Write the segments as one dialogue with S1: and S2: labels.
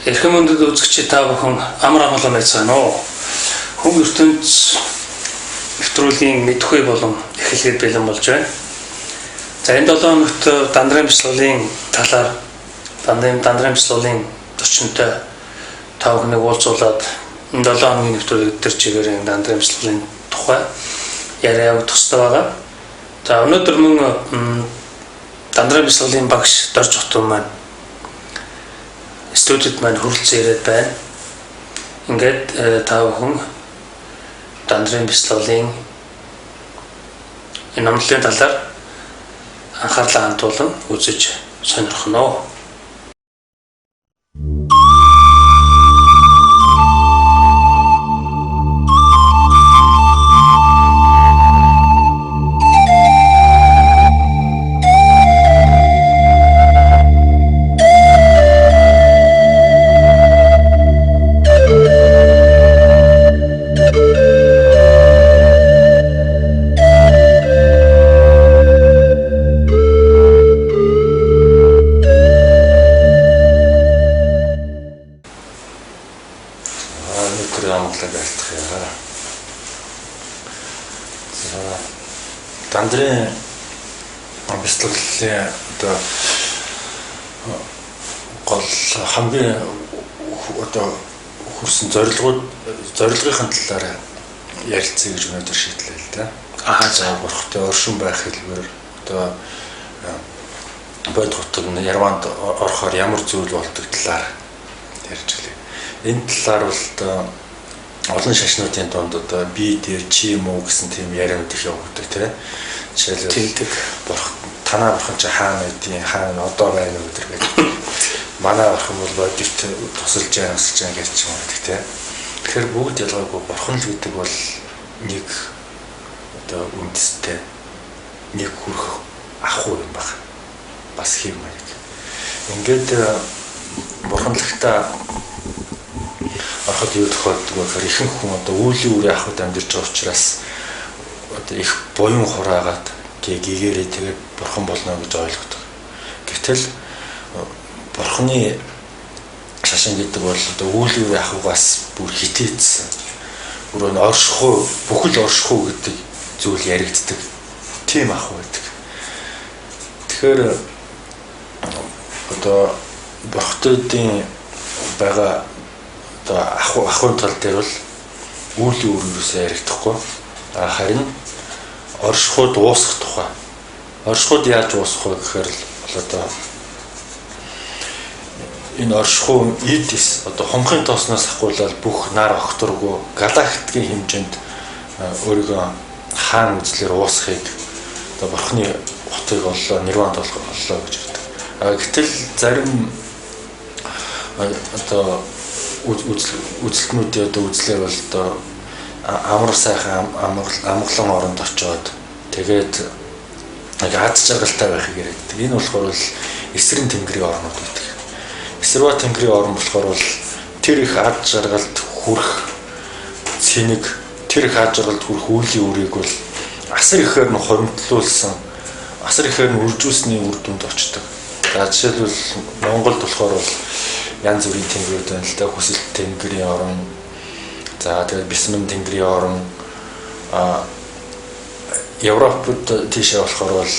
S1: Эрхэм өндөд үзэгчид та бүхэн амар амгалан байцгаана уу? Хүн ертөнд нэвтрүүлгийн мэдхгүй болон эхлэхэд бэлэн болж байна. За энэ 7 хоногт дандрын бяцлаглалын талаар дандрын бяцлаглалын зочнтой та бүхнийг уулзуулаад энэ 7 хоногийн нэвтрүүлэг дээр чигээр дандрын бяцлаглалын тухай яриа явуулах хэрэгтэй байгаа. За өнөөдөр мөн дандрын бяцлаглалын багш Дорж Хотун маань студид маань хүрэлцэн ирээд байна. Ингээд та бүхэн дандрын бяцлаглалын энэ номлолын талаар анхаарлаа хандуулан үзэж сонирхно.
S2: Дандрын бяцлаглалын одоо гол хамгийн одоо хүрсэн зорилгын талаар ярилцъя гэж өнөөдөр шийдлээ л да. За бурхтай оршин байх хэлбэр одоо бод хотод Ярманд орохоор ямар зүйл болдог талаар ярьж гэлээ. Энэ талаар бол олон шашнуудын донд одоо би дээр чи юм уу гэсэн тийм яриануд их явагддаг тийм. Жишээлбэл танаа бурхан чи хаана байдیں۔ Хаана одоо байна уу гэдэг. Манай бурхан бол бодит тусалж байгаа гэж юм байдаг тийм. Тэгэхээр бүгд ялгаагүй бурхан л гэдэг бол нэг одоо үндэстэй нэг хүрх ах уу юм байна. Бас хэм маяг. Ингээд бурханлагтаа ороход юу тохиолддог вэ гэхээр ихэнх хүн одоо үүлийн үрээ авахд амьдарч байгаа учраас одоо их буян хураагаад гэгээрээ тэгээд бурхан болно гэж ойлгодог. Гэвтэл бурханы шашин гэдэг бол одоо үүлийн үрээ авахгаас бүр хитээдсэн. Бүр нь оршихуу бүхэл оршихуу гэдэг зүйл яригддаг. Тийм ах байдаг. Тэгэхээр одоо бурхтуудын байгаа ахуйн тал дээр бол үүлийн үрөөсөө яригдахгүй. Харин оршихуйд уусах тухай. Оршихуйд яаж уусах вэ гэхээр одоо энэ оршихуй эдис одоо хонхын тоосноос ахгуулаад бүх нар огторгүй галактикийн хэмжээнд өөрийгөө хаан үзлэр уусахыг одоо бурхны хотыг оллоо нирванд оллоо гэж хэлдэг. Гэтэл зарим одоо үзэлтнүүдийн одоо үзлэр бол одоо амар сайхан амгалан оронд очиод тэгээд нэг аз жаргалтай байхыг яриад. Энэ болохоор бол эсрэг тэнгэрийн орнууд гэдэг. Эсрэг тэнгэрийн орн болохоор бол тэр их аз жаргалд хүрэх цэник тэр их аз жаргалд хүрэх үүлийн үрийг бол асар ихээр нь хоримтлуулсан асар ихээр нь үржүүлсний үр дүнд очдог. За жишээлбэл Монголд болохоор бол янз бүрийн тэнгэрүүд байна л да. Хүсэл тэнгэрийн орн. За тэгээд Бисмэн тэнгэрийн орн. Европод тийшээ болохоор бол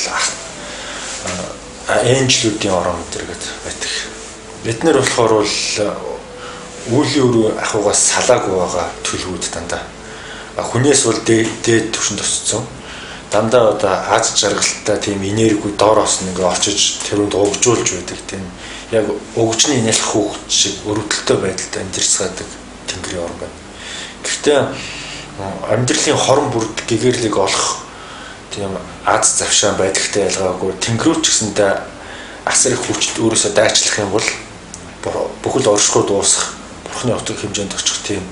S2: энжлүүдийн орн гэдэг байдаг. Бид нэр болохоор бол үүлийн үрээ ахугаас салаагүй байгаа төлөвүүд дандаа. Хүнээс бол дээд түвшинд очсон. Дандаа одоо аз жаргалтай тийм энерги доороос ингээ очиж тэрүүнд угжуулж байдаг тийм яг өгчний нялх хүүхэд шиг өрөвдөлтөй байдалд амьдарцгаадаг тэнгэрийн орн байна. Гэхдээ амьдралын хорон бүрд гэгэрлийг олох тийм аз завшаан байдагтай ялгаагүй тэнгэрүүч гэсэндээ асар их хүчтэй өөрөөсөө дайчлах юм бол бүхэл оршихуйд уусах бурхны хотын хэмжээнд очих тийм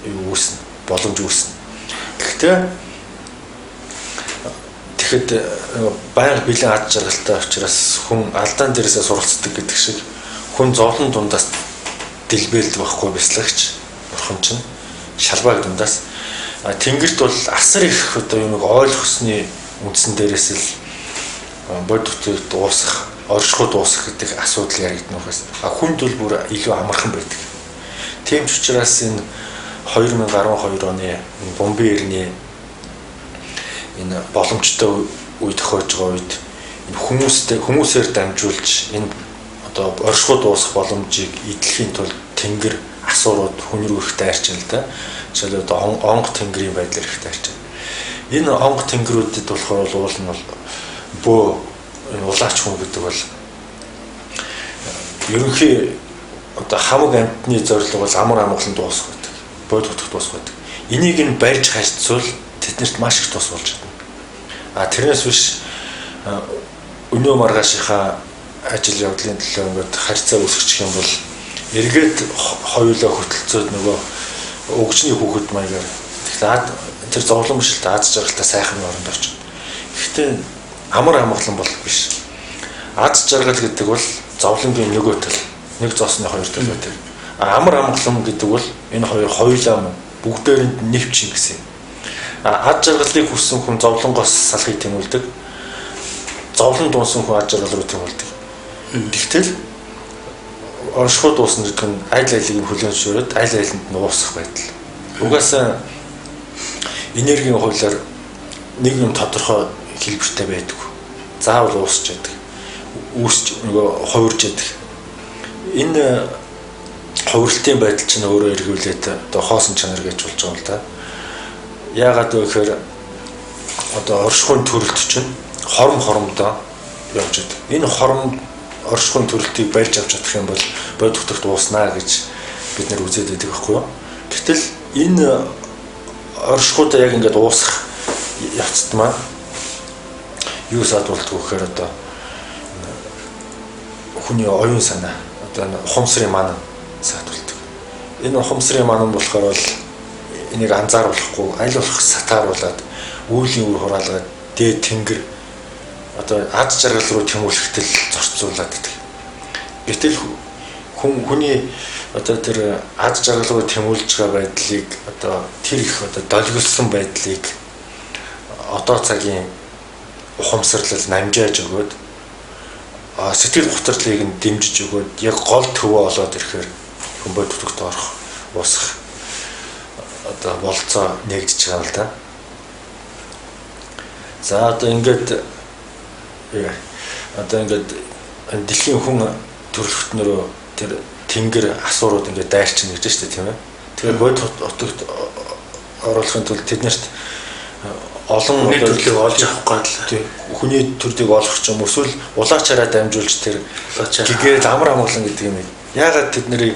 S2: юу үүснэ боломж үүснэ. Тэгэхэд байнга бэлэн аз жаргалтай учраас хүн алдаан дээрээсээ суралцдаг гэдэг шиг хүн зовлон дундаас дэлбэлдэг байхгүй бяцлагч бурхан чинь шалбааг дундаас тэнгэрт бол асар их одоо юм ойлгосны үндсэн дээрээс л бодитод уусах оршихуй дуусах гэдэг асуудал яригдана ухаас хүнд бол бүр илүү амархан байдаг. Тийм ч учраас энэ 2012 оны бомбын эртний энэ боломжтой үе тохиож байгаа үед энэ хүмүүсээр дамжуулж энэ одоо оршихуй дуусах боломжийг эдлэхийн тулд тэнгэр асуурууд хүн рүү их дайрч байна л да. Жишээлбэл одоо онго тэнгэрийн байдлаар их дайрч байна. Энэ онго тэнгэрүүдэд болохоор уул нь бол бөө энэ улаач хүн гэдэг бол ерөнхий одоо хамаг амьтны зорилго бол амар амгалан дуусах гэдэг. Бод утгах дуусах гэдэг. Энийг нь барьж хайцвал тэднэрт маш их тус болж байна. Тэрнээс биш өнөө маргаашийнхаа ажил явдлын төлөө ингээд харьцаа үүсгэх юм бол эргээд хоёулаа хөтөлцөөд нөгөө өгчний хүүхэд маягаар тэгэхээр тэр зовлон биш л Аз жаргалтай сайхан оронд орчих. Гэхдээ амар амгалан бол биш. Аз жаргал гэдэг бол зовлонгийн нөгөө тал, нэг зоосны хоёр тал байдаг. Амар амгалан гэдэг бол энэ хоёулаа бүгдээрэнд нэвчин гэсэн юм. Аз жаргалыг хүссэн хүн зовлонгоос салахыг тэмүүлдэг. Зовлон дуунсан хүн аз жаргал руу тэмүүлдэг. Тэгтэл оршихуй дуусна гэдэг нь аль алийг хүлээн зөвшөөрөд аль алинд нь уусах байдал. Угаасаа энергийн хуулиар нэг юм тодорхой хэлбэртэй байдаг. Заавал уусч яадаг. Үүсч нөгөө хувирж яадаг. Энэ хувирлтын байдал чинь өөрөө эргүүлээд одоо хоосон чанар гэж болж байгаа юм л да. Яагаад вэ гэхээр одоо оршихуйн төрөлт чинь хоромдоо явж байдаг. Энэ хором оршихуйн төрөлтийг барьж авч чадах юм бол бод утгах дууснаа гэж бид нэр үзээд байдаг байхгүй юу. Гэтэл энэ оршихуйдаа яг ингээд уусах явцд маань юу садуулдаг вэ гэхээр одоо хүний оюун санаа одоо ухамсарын маань садуулдаг. Энэ ухамсарын маань болохоор бол энийг анзааруулахгүй аль болох сатааруулад үүлийн үр хураалгаад дээд тэнгэр одоо аз жаргал руу тэмүүлэхтэл зорцуулаад байдаг. Гэтэл хүний одоо тэр аз жаргал руу тэмүүлж байгаа байдлыг одоо тэр их одоо долгилсон байдлыг одоо цагийн ухамсарлал намжааж өгөөд сэтгэл готрлыг нь дэмжиж өгөөд яг гол төвөө олоод ирэхээр хүн бод утгад орох уусах одоо болцоо нэгдэж байгаа л да. За одоо ингээд дэлхийн хүн төрөлхтнөрөө тэр тэнгэр асуурууд ингээд дайрчин гэж шүү дээ тийм ээ. Тэгэхээр бод утгад оруулахын тулд тэднэрт олон төрлийг олж авах гал хүний төрлийг олох ч юм эсвэл улаачаараа дамжуулж тэр гэгээд амар амгалан гэдэг юм. Яагаад тэдний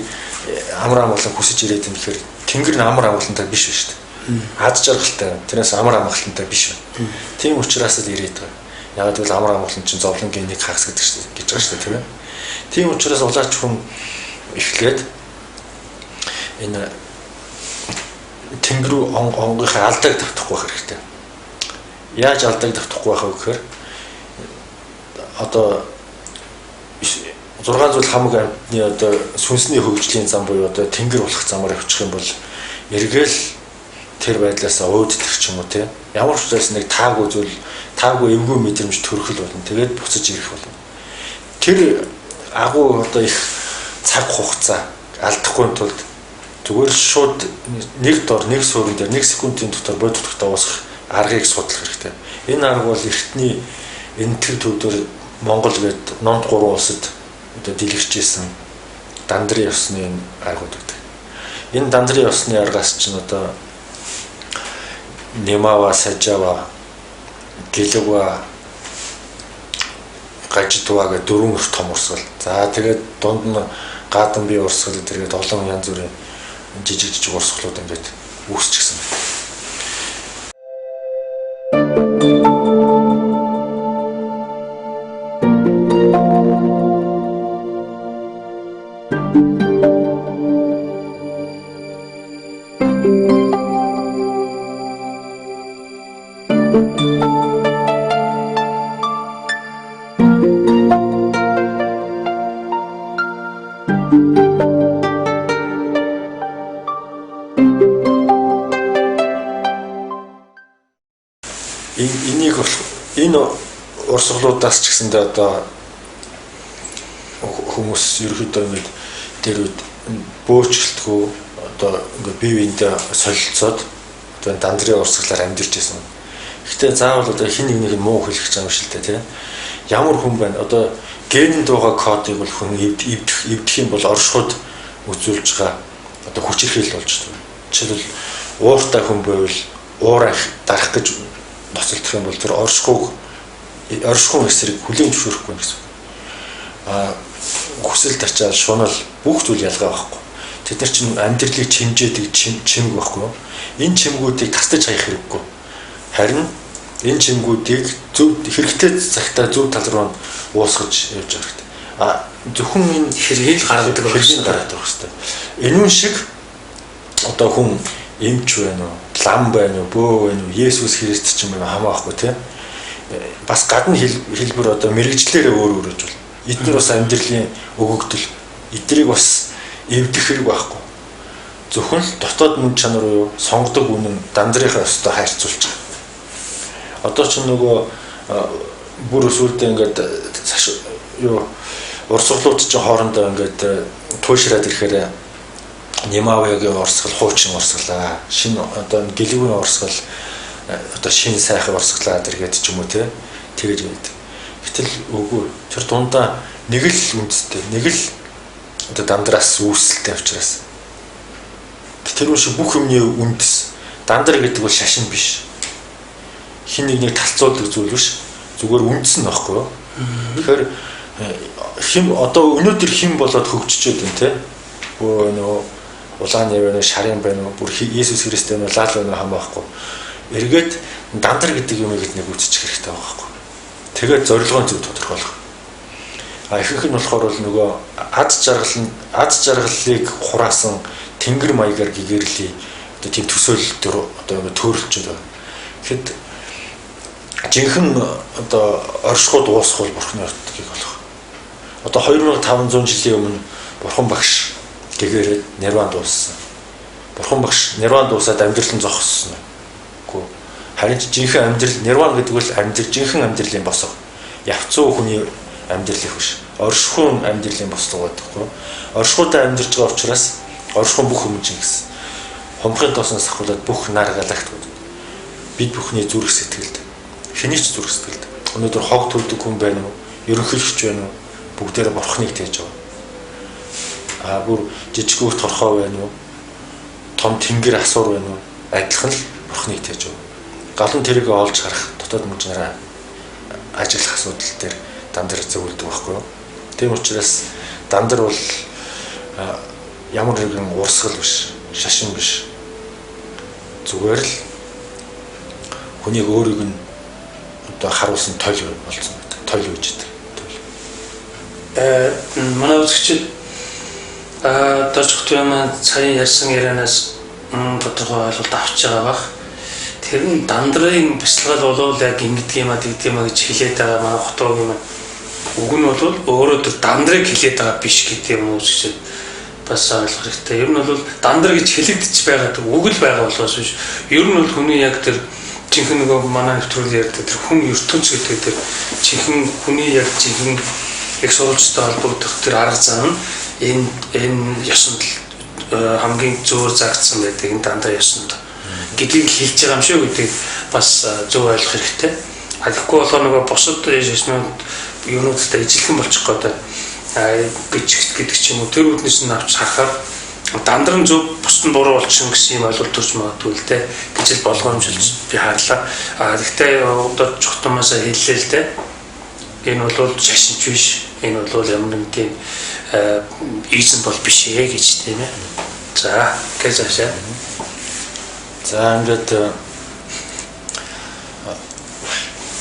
S2: амар амгалан хүсэж ирээд юм гэхээр тэнгэр нь амар амгалантай биш шүү дээ. Аз жаргалтай тэрнээс амар амгалантай биш байна. Тийм учраас л ирээд байгаа. Яагаад гэвэл амар амгалан чинь зовлонгийн нэг хагас гэдэг шүү гэж байгаа шүү дээ тийм ээ. Тийм учраас улаач хүн эхлээд энэ тэнгэр онгийнхаа алдааг давтахгүй байх хэрэгтэй. Яаж алдааг давтахгүй байх вэ гэхээр одоо 6 зүйл хамаг амьтны одоо сүнсний хөгжлийн зам буюу одоо тэнгэр болох замаар явчих юм бол эргээл тэр байдлаасаа өөддөх ч юм уу те ямар ч зүйлс нэг таагүй зүйл таагүй эвгүй мэдрэмж төрөхөл болно. Тэгээд буцаж ирэх болно. Тэр агуу одоо их цаг хугацаа алдахгүй тулд зүгээр шууд нэг дор нэг суурин дээр 1 секундын дотор бод утгатаа уусах аргыг судлах хэрэгтэй. Энэ арга бол эртний энэтхэг төвдөр Монгол гээд номд 3 улсад одоо дэлгэрчээсэн дандрын ёсны аргууд гэдэг. Энэ дандрын ёсны аргаас чинь одоо Немава, Сажава, Гэлэва, Гажидва гэх 4 их том урсгал. За тэгээд дунд нь Гадан бие урсгал тэгээд олон янз бүрийн жижиг урсгалууд ингээд үүсчихсэн байна. Энэ урсгалуудаас ч гэсэндээ одоо хүмүүс ерөөхдөө ингээд тэр үед бөөчлөлтгөө одоо ингээд бие биендээ солилцоод одоо дандрын урсгалаар амьдэрч байсан. Гэхдээ заавал одоо хин нэг нь муу хэлэх гэж байгаа юм шиг л тий. Ямар хүн байна? Одоо генэнд байгаа кодыг бол хүн эвдэх юм бол оршихуд үзүүлж байгаа одоо хүчирхийлэл болж байна. Жишээлбэл ууртай хүн байвал уураа дарах гэж ноцолдох юм бол тэр оршихуун эсрэг хүлээн зөвшөөрөхгүй гэсэн. Хүсэлт ачаал шунал бүх зүйл ялгаа байхгүй. Тэд нар чинь амьдралыг чимжээдэг чимэг байхгүй. Энэ чимгүүдийг тасдаж хаях хэрэггүй. Харин энэ чимгүүдийг зөв хэрэгтэй цагтаа зөв тал руу уусгаж явж байгаа хэрэгтэй. Зөвхөн энэ
S1: хэргийг гаргадаг
S2: байх хэрэгтэй. Энэ шиг одоо хүн эмч байна уу, лам байна уу, бөө байна уу, Есүс Христ ч юм уу хамаахгүй тий. Бас гадна хэлбэр одоо мэрэгчлэрээ өөр өөрөж бол. Эдгээр бас амьдралын өгөгдөл, эдгэрийг бас эвдэх хэрэг байхгүй. Зөвхөн л дотоод мөн чанар уу сонгодог үнэн дандрынхаа өстой хайрцуулж байгаа. Одоо ч нөгөө бүр өсвөлдөө ингээд юу урсгалууд чинь хоорондоо ингээд туушраад ирэхээр Нимавигийн урсгал хуучин урсгалаа. Шинэ одоо гэлэвийн урсгал одоо шинэ сайхан урсгалаа гэдэг ч юм уу те. Тэгэж байдаг. Гэтэл үгүй тэр дундаа нэг л үндэстэй, нэг л одоо дандраас үүсэлтэй учраас. Тэр үе шиг бүх юмний үндэс дандар гэдэг бол шашин биш. Хин нэг талцуулдаг зүйл биш. Зүгээр үндэс нь байхгүй юу? Тэгэхээр хим одоо өнөөдөр хим болоод хөгжиж байна те. Бөө нөө улааны байна, шарын байна, бүр Есүс Христ байна, лал байна хамаахгүй. Эргээд дандар гэдэг юмыг нэг үүсчих хэрэгтэй байгаа байхгүй. Тэгээд зорилгоо зөв тодорхойлох. Ихэнх нь болохоор бол нөгөө аз жаргалыг хураасан тэнгэр маягаар гэгэрлийн одоо тийм төсөөлөлтөөр одоо төөрөлж байгаа. Тэгэхэд жинхэнэ одоо оршихуд уусгал бурхны утгыг болох. Одоо 2500 жилийн өмнө бурхан багш гэгээрээд нирван дууссан. Бурхан багш нирван дуусаад амьдрал нь зогссон. Үгүй. Харин жинхэнэ амьдрал нирван гэдэг бол жинхэнэ амьдралын босго. Явцуу хүний амьдрал их биш. Оршихуун амьдралын бослого гэдэггүй. Оршихуудаа амьдарч байгаа учраас оршихуун бүх юм чинь гэсэн. Хомхын тосноос ахуулаад бүх нар галактикууд бид бүхний зүрх сэтгэлд хэний ч зүрх сэтгэлд өнөөдөр хог төлдөг хүн байна уу? Ерөнхийлөгч байна уу? Бүгдээрээ бурхныг тээж байгаа. Бүр жижиг үр торхоо байна уу? Том тэнгэр асуур байна уу? Адилхан л бурхныг тээж байгаа. Галан тэрийг олж харах дотоод мөн чанараа ажиллах асуудал дээр дандар зөвлөдөг байхгүй юу? Тийм учраас дандар бол ямар нэгэн урсгал биш, шашин биш. Зүгээр л хүнийг өөрийг нь одоо харуулсан тойл болсон байдаг. Тойл үүж идэг.
S1: Манай үзэгчид дөржих юм цааны ярьсан ярианаас тодорхой ойлголт авч байгаа бах. Тэр нь дандрын бяцлагал болов яг ингэдэг юм а тэгдэг юм а гэж хэлээд байгаа манай хотог юм. Уг нь бол өөрөө тэр дандрыг хэлээд байгаа биш гэдэг юм үзэгчид бас ойлгох хэрэгтэй. Ер нь бол дандар гэж хэлэгдэж байгаа үг л байгаа болохоос биш. Ер нь бол хүний яг тэр жинхэнэ нөгөө манай нэвтрүүлэг ярьдаг тэр хүн ертөнц гэдэг тэр жинхэнэ хүний яг жинхэнэ их сурвалжтай холбогдох тэр арга зам нь энэ ёсонд хамгийн зөөр загдсан байдаг энэ дандар ёсонд гэдгийг хэлж байгаа юм шүү гэдэг бас зөв ойлгох хэрэгтэй. Тэгэхгүй болохоор нөгөө бусад ёснууд юунуудтай ижилхэн болчих гээд бичигт гэдэг ч юм уу тэр үднээс нь авч харахаар дандар нь зөв бусд нь буруу болчихно гэсэн юм ойлголт төрж магадгүй л дээ гэж л болгоомжлж би харлаа. Гэхдээ одоо чухтамаасаа хэллээ л дээ. Энэ бол шашинч биш. Энэ бол ямар нэг тийм эзэн бол биш ээ гэж тийм ээ. За гэж ашаа. За ингээд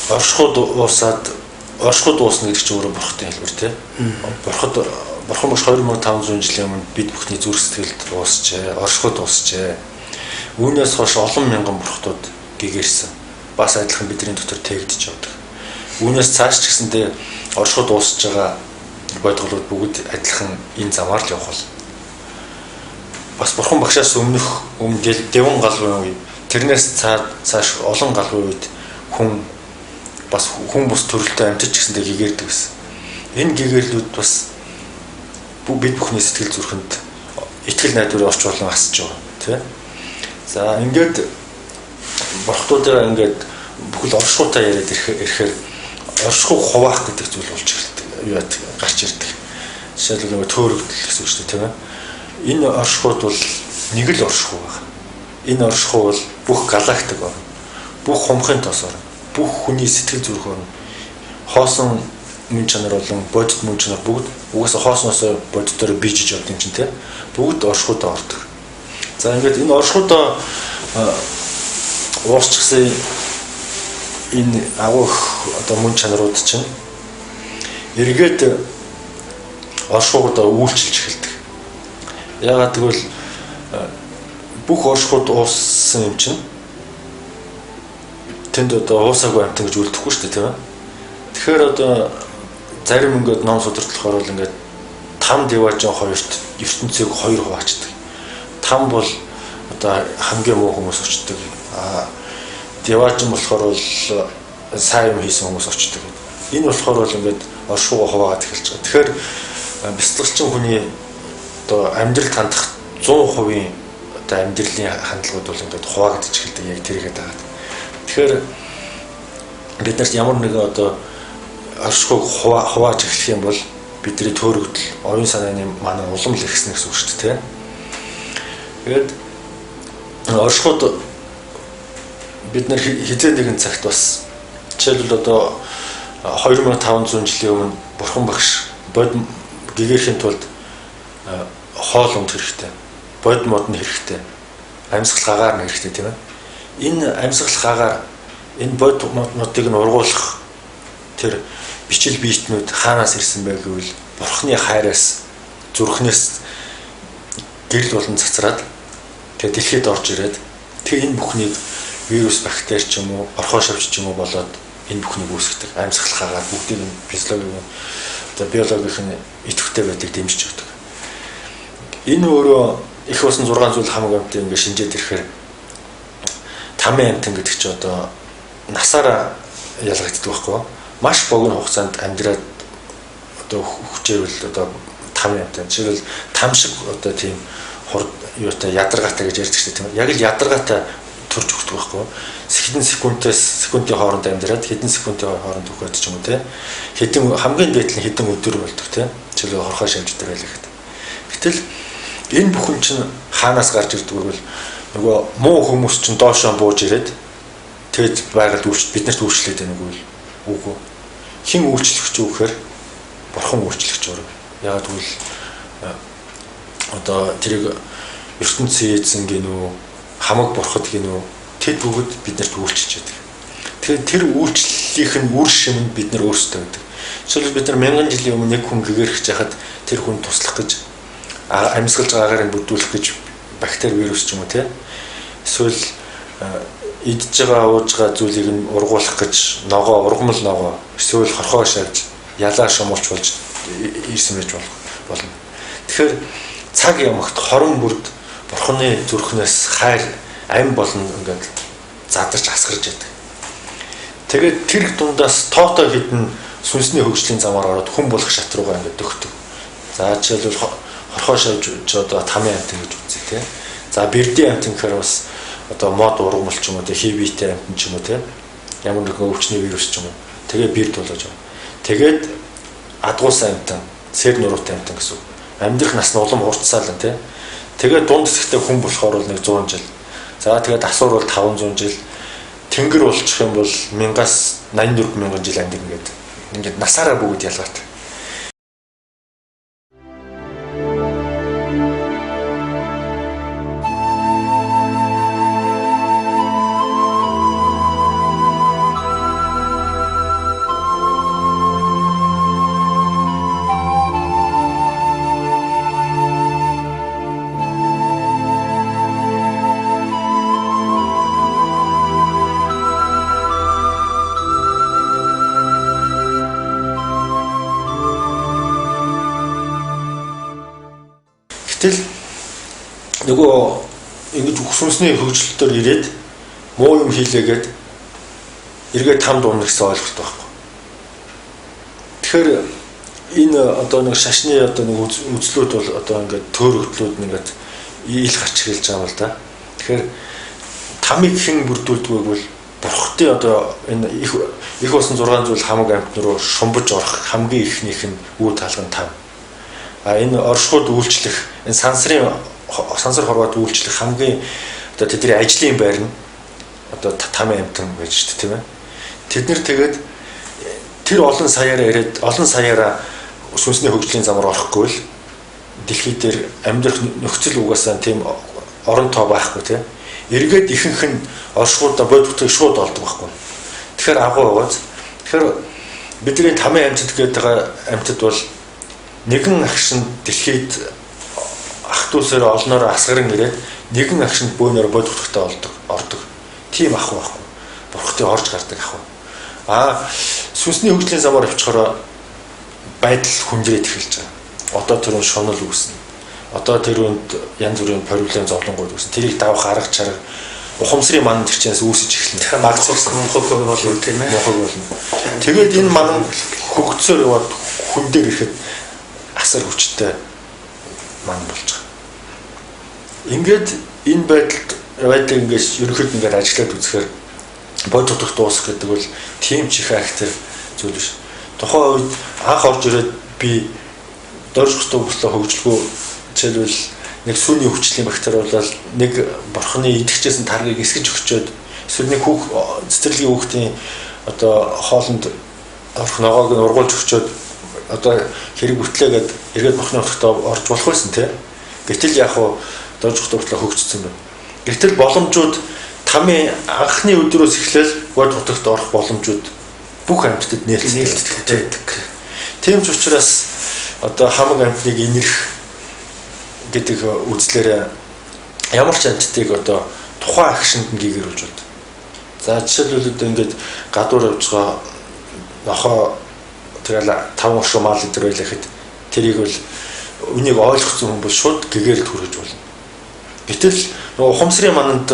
S1: оршихуд уусна гэдэг чинь өөрөө бурхтай хэлбэр тийм. Бурхан багш 2500 жилийн өмнө бид бүхний зүрх сэтгэлд уусчээ, оршихуд уусчээ. Үүнээс хойш олон мянган бурхтууд гэгэрсэн. Бас адилхан бидний дотор тээгдэж явдаг. Үүнээс цааш ч гэсэндээ оршихуд уусж байгаа бодголууд бүгд адилхан энэ замаар л явах бол. Бас бурхан багшаас өмнө дэвэн галвын үе, тэрнээс цааш олон галвын үед хүн бус төрөлтэй амьтж гэсэндээ гэгэрдэг гэсэн. Энэ гэгэрлүүд бас
S2: бид бүхний сэтгэл зүрхэнд итгэл найдварын орч болон асч байгаа тий. За ингээд бурхтуудаа ингээд бүхэл оршихуутаа яриад ирэхээр оршихуй хуваах гэдэг зүйл болж ирдэг. Юу яд гарч ирдэг. Жишээлбэл нөгөө төөрөгдөл гэсэн үг шүү дээ тийм ээ. Энэ оршихуйд бол нэг л оршихуй байна. Энэ оршихуй бол бүх галактик байна. Бүх хумхын тос байна. Бүх хүний сэтгэл зүрх байна. Хоосон мөн чанар болон бодит мөн чанар бүгд угаасаа хоосноос бодитоор бийжиж явдаг юм чинь тийм. Бүгд оршихуйдаа ордог. За ингээд энэ оршихуйдаа уусчихсан энэ агуух одоо мөн чанарууд чинь эргээд оршихуйдаа үйлчилж эхэлдэг. Яагаад гэвэл бүх оршихуйд ууссан юм чинь тэнд одоо уусаагүй амтан гэж үлдэхгүй шүү дээ тийм ээ. Тэгэхээр одоо зарим ингээд ном судалтлахаар бол ингээд 5 деважин хоёрт ертөнцийг 2 хуваачдаг. 5 бол одоо хамгийн муу хүмүүс очдог. Деважин болохоор бол сайн юм хийсэн хүмүүс очдог. Энэ болохоор бол ингээд оршуугаа хуваагаад эхэлж байгаа. Тэгэхээр бяцлагчин хүний одоо амьдралд хандах 100% одоо амьдралын хандлагууд бол ингээд хуваагдаж эхэлдэг яг тэрийгээ дагаад. Тэгэхээр бид нарт ямар нэгэн одоо оршихуйг хувааж эхлэх юм бол бидний төөрөгдөл, оюун санааны манай улам л ихснэ гэсэн үг шүү дээ. Тэгээд оршихуйд бид нар хизээ нэгэн цагт бас жишээлбэл одоо 2500 жилийн өмнө бурхан багш бод гэгэрхийн тулд хоол унд хэрэгтэй, бод модны хэрэгтэй, амьсгал гагаар нь хэрэгтэй тийм ээ. Энэ амьсгал гагаар энэ бод модыг нь ургуулах тэр бичил биетнүүд хаанаас ирсэн бэ гэвэл бурхны хайраас зүрхнээс гэрэл болон цацраад тэгээ дэлхийд орж ирээд тэгээ энэ бүхнийг вирус, бактери ч юм уу, орхоо шавч ч юм уу болоод энэ бүхнийг үүсгэдэг. Амьсгал гагаар бүгдийг нь физиологийн одоо биологийн идэвхтэй байдаг дэмжиж өгдөг. Энэ өөрөө их болсон 6 зүйл хамаг амттай ингээд шинжээд ирэхээр тамийн амтан гэдэг чи одоо насаараа ялгагддаг байхгүй юу? Маш богино хугацаанд амьдраад одоо хүчээрвэл одоо тамийн амтан. Жишээлбэл там шиг одоо тийм хурд юутай ядаргаатай гэж ярьдаг шүү дээ. Яг л ядаргаатай төрж өгдөг байхгүй юу? Хэдэн секундын хооронд амьдраад хэдэн секундын хооронд үхээд ч юм уу те. Хэдэн хамгийн дээд нь хэдэн өдөр болдог те. Жишээлбэл хорхоо шавждаг байлаа. Гэтэл энэ бүхэн чинь хаанаас гарч ирдэг вэ? Нөгөө муу хүмүүс чинь доошоо бууж ирээд тэгээд байгаль бид нарт үйлчлээд байна үгүй л үгүй. Хин үйлчлэгч үү гэхээр бурхан үйлчлэгч өөрөө. Яагаад гэвэл одоо тэрийг ертөнцийн эзэн гинүү хамаг бурхад гинүү тэд бүгд биднэрт үйлчилж байдаг. Тэгэхээр тэр үйлчлэлийнх нь үр шим нь бид нар өөрсдөө байдаг. Жишээлбэл бид нар 1000 жилийн өмнө нэг хүн гэгэрх жахад тэр хүн туслах гэж амьсгалж байгаагаар нь бүдүүлэх гэж бактери вирус ч юм уу те. Эсвэл идж байгаа ууж байгаа зүйлийг нь ургуулах гэж ногоо ургамал ногоо эсвэл хорхоо шавж ялаа шумуулж болж ирсэн байж болно. Тэгэхээр цаг ямагт хорон бүрд бурханы зүрхнээс хайр ам болон ингээд задарч асгарч яадаг. Тэгээд тэр дундаас тоотой хідэн сүнсний хөгжлийн замаар ороод хүн болох шат руугаа ингээд дөхдөг. За жишээлбэл хорхоо шавж одоо тамийн амтан гэж үзье те. За бэрдийн амтан гэхээр бас одоо мод ургамал ч юм уу те хибитэй амтан ч юм уу те. Ямар нэгэн өвчний вирус ч юм уу. Тэгээ бэрд болгож байгаа. Тэгээд адгуус амтан, сэр нуруутай амтан гэсэн. Амьдрах нас нь улам хурцсаал нь те. Тэгээд дунд хэсэгтээ хүн болохоор бол нэг 100 жил. За тэгээд асуур бол 500 жил. Тэнгэр болчих юм бол 1000-аас 84,000 жил амьдна гэдэг. Ингээд насаараа бүгд ялгаатай. Гэтэл нөгөө ингэж сүнсний хөгжөлтөөр ирээд муу юм хийлээгээд эргээд там дуунах гэсэн ойлголт байхгүй. Тэгэхээр энэ одоо нэг шашны одоо нэг үзлүүд бол одоо ингээд төр хөтлүүд ингээд ил гарч эхэлж байгаа юм л да. Тэгэхээр тамиг хэн бүрдүүлдэг бол бурхтын одоо энэ их болсон 6 зүйл хамаг амьтан руу шумбаж орох хамгийн ихнийх нь үе талган там. Энэ оршихуд үйлчлэх энэ сансар хорвоод үйлчлэх хамгийн одоо тэдний ажлын байр нь одоо тамийн амьтан байж шүү дээ тийм ээ. Тэд нэр тэгээд тэр олон саяараа сүнсний хөгжлийн замаар орохгүй л дэлхий дээр амьдрах нөхцөл угаасаа тийм орон тоо байхгүй тийм. Эргээд ихэнх нь оршихуудаа бодготыг шууд олдог байхгүй. Тэгэхээр агуу байгааз. Тэгэхээр бидний тамийн амьтад гэдэг амьтад бол нэгэн агшин дэлхийд ах дүүсээр олноор асгаран ирээд нэгэн агшинд бөөнөр бодготогтой ордог. Тийм ах байхгүй. Бурхтын орж гардаг ах. Сүнсний хөгжлийн замаар авчихороо байдал хүндрээд эхэлж байгаа. Одоо тэр нь шунал үүснэ. Одоо тэр үнд янз бүрийн проблем зовлонгууд үүснэ. Тэрийг давах арга чарга ухамсарын манан төрчнээс үүсэж эхэлнэ.
S1: Магцуулсан мөнхөг болно тийм ээ.
S2: Мөнхөг болно. Тэгээд энэ манан хөгцөөр яваад хүн дээр ирэхэд асар хүчтэй манан болж байгаа. Ингээд энэ байдлыг ингээд ерөнхийдөө ингээд ажиглаад үзэхээр бодгодох дуусах гэдэг бол тийм ч их актив зүйл биш. Тухайн үед анх орж ирээд би дөржихтэй бүслэ хөгжлгөө жишээлбэл нэг сүний хүчлийн бактери болол нэг бурхны идэгчсэн таргийг эсгэж өгчөөд эсвэл нэг цэцэрлэгийн хүүхдийн одоо хоолнд орох ногоог нь ургуулж өгчөөд одоо хэрэг бүтлээгээд эргээд бурхны хотод орж болох байсан тийм. Гэтэл яг хуу дөржихтэй бүслэ хөгжсөн байна. Гэтэл боломжууд тамийн анхны өдрөөс эхлээл бод хотод орох боломжууд бүх амьтдад нээлттэй. Тийм ч учраас одоо хамаг амьтныг инэрх гэдэг үзлээрээ ямар ч амьтдыг одоо тухайн агшинд нь гэгэрүүлж бод. За жишээлбэл одоо ингээд гадуур явж байгаа нохоо тэгэл 5 оршуу мал идэр байлахад тэрийг бол үнийг ойлгоцсон хүн бол шууд гэгэрэлд хүргэж болно. Гэтэл нөгөө ухамсарын мананд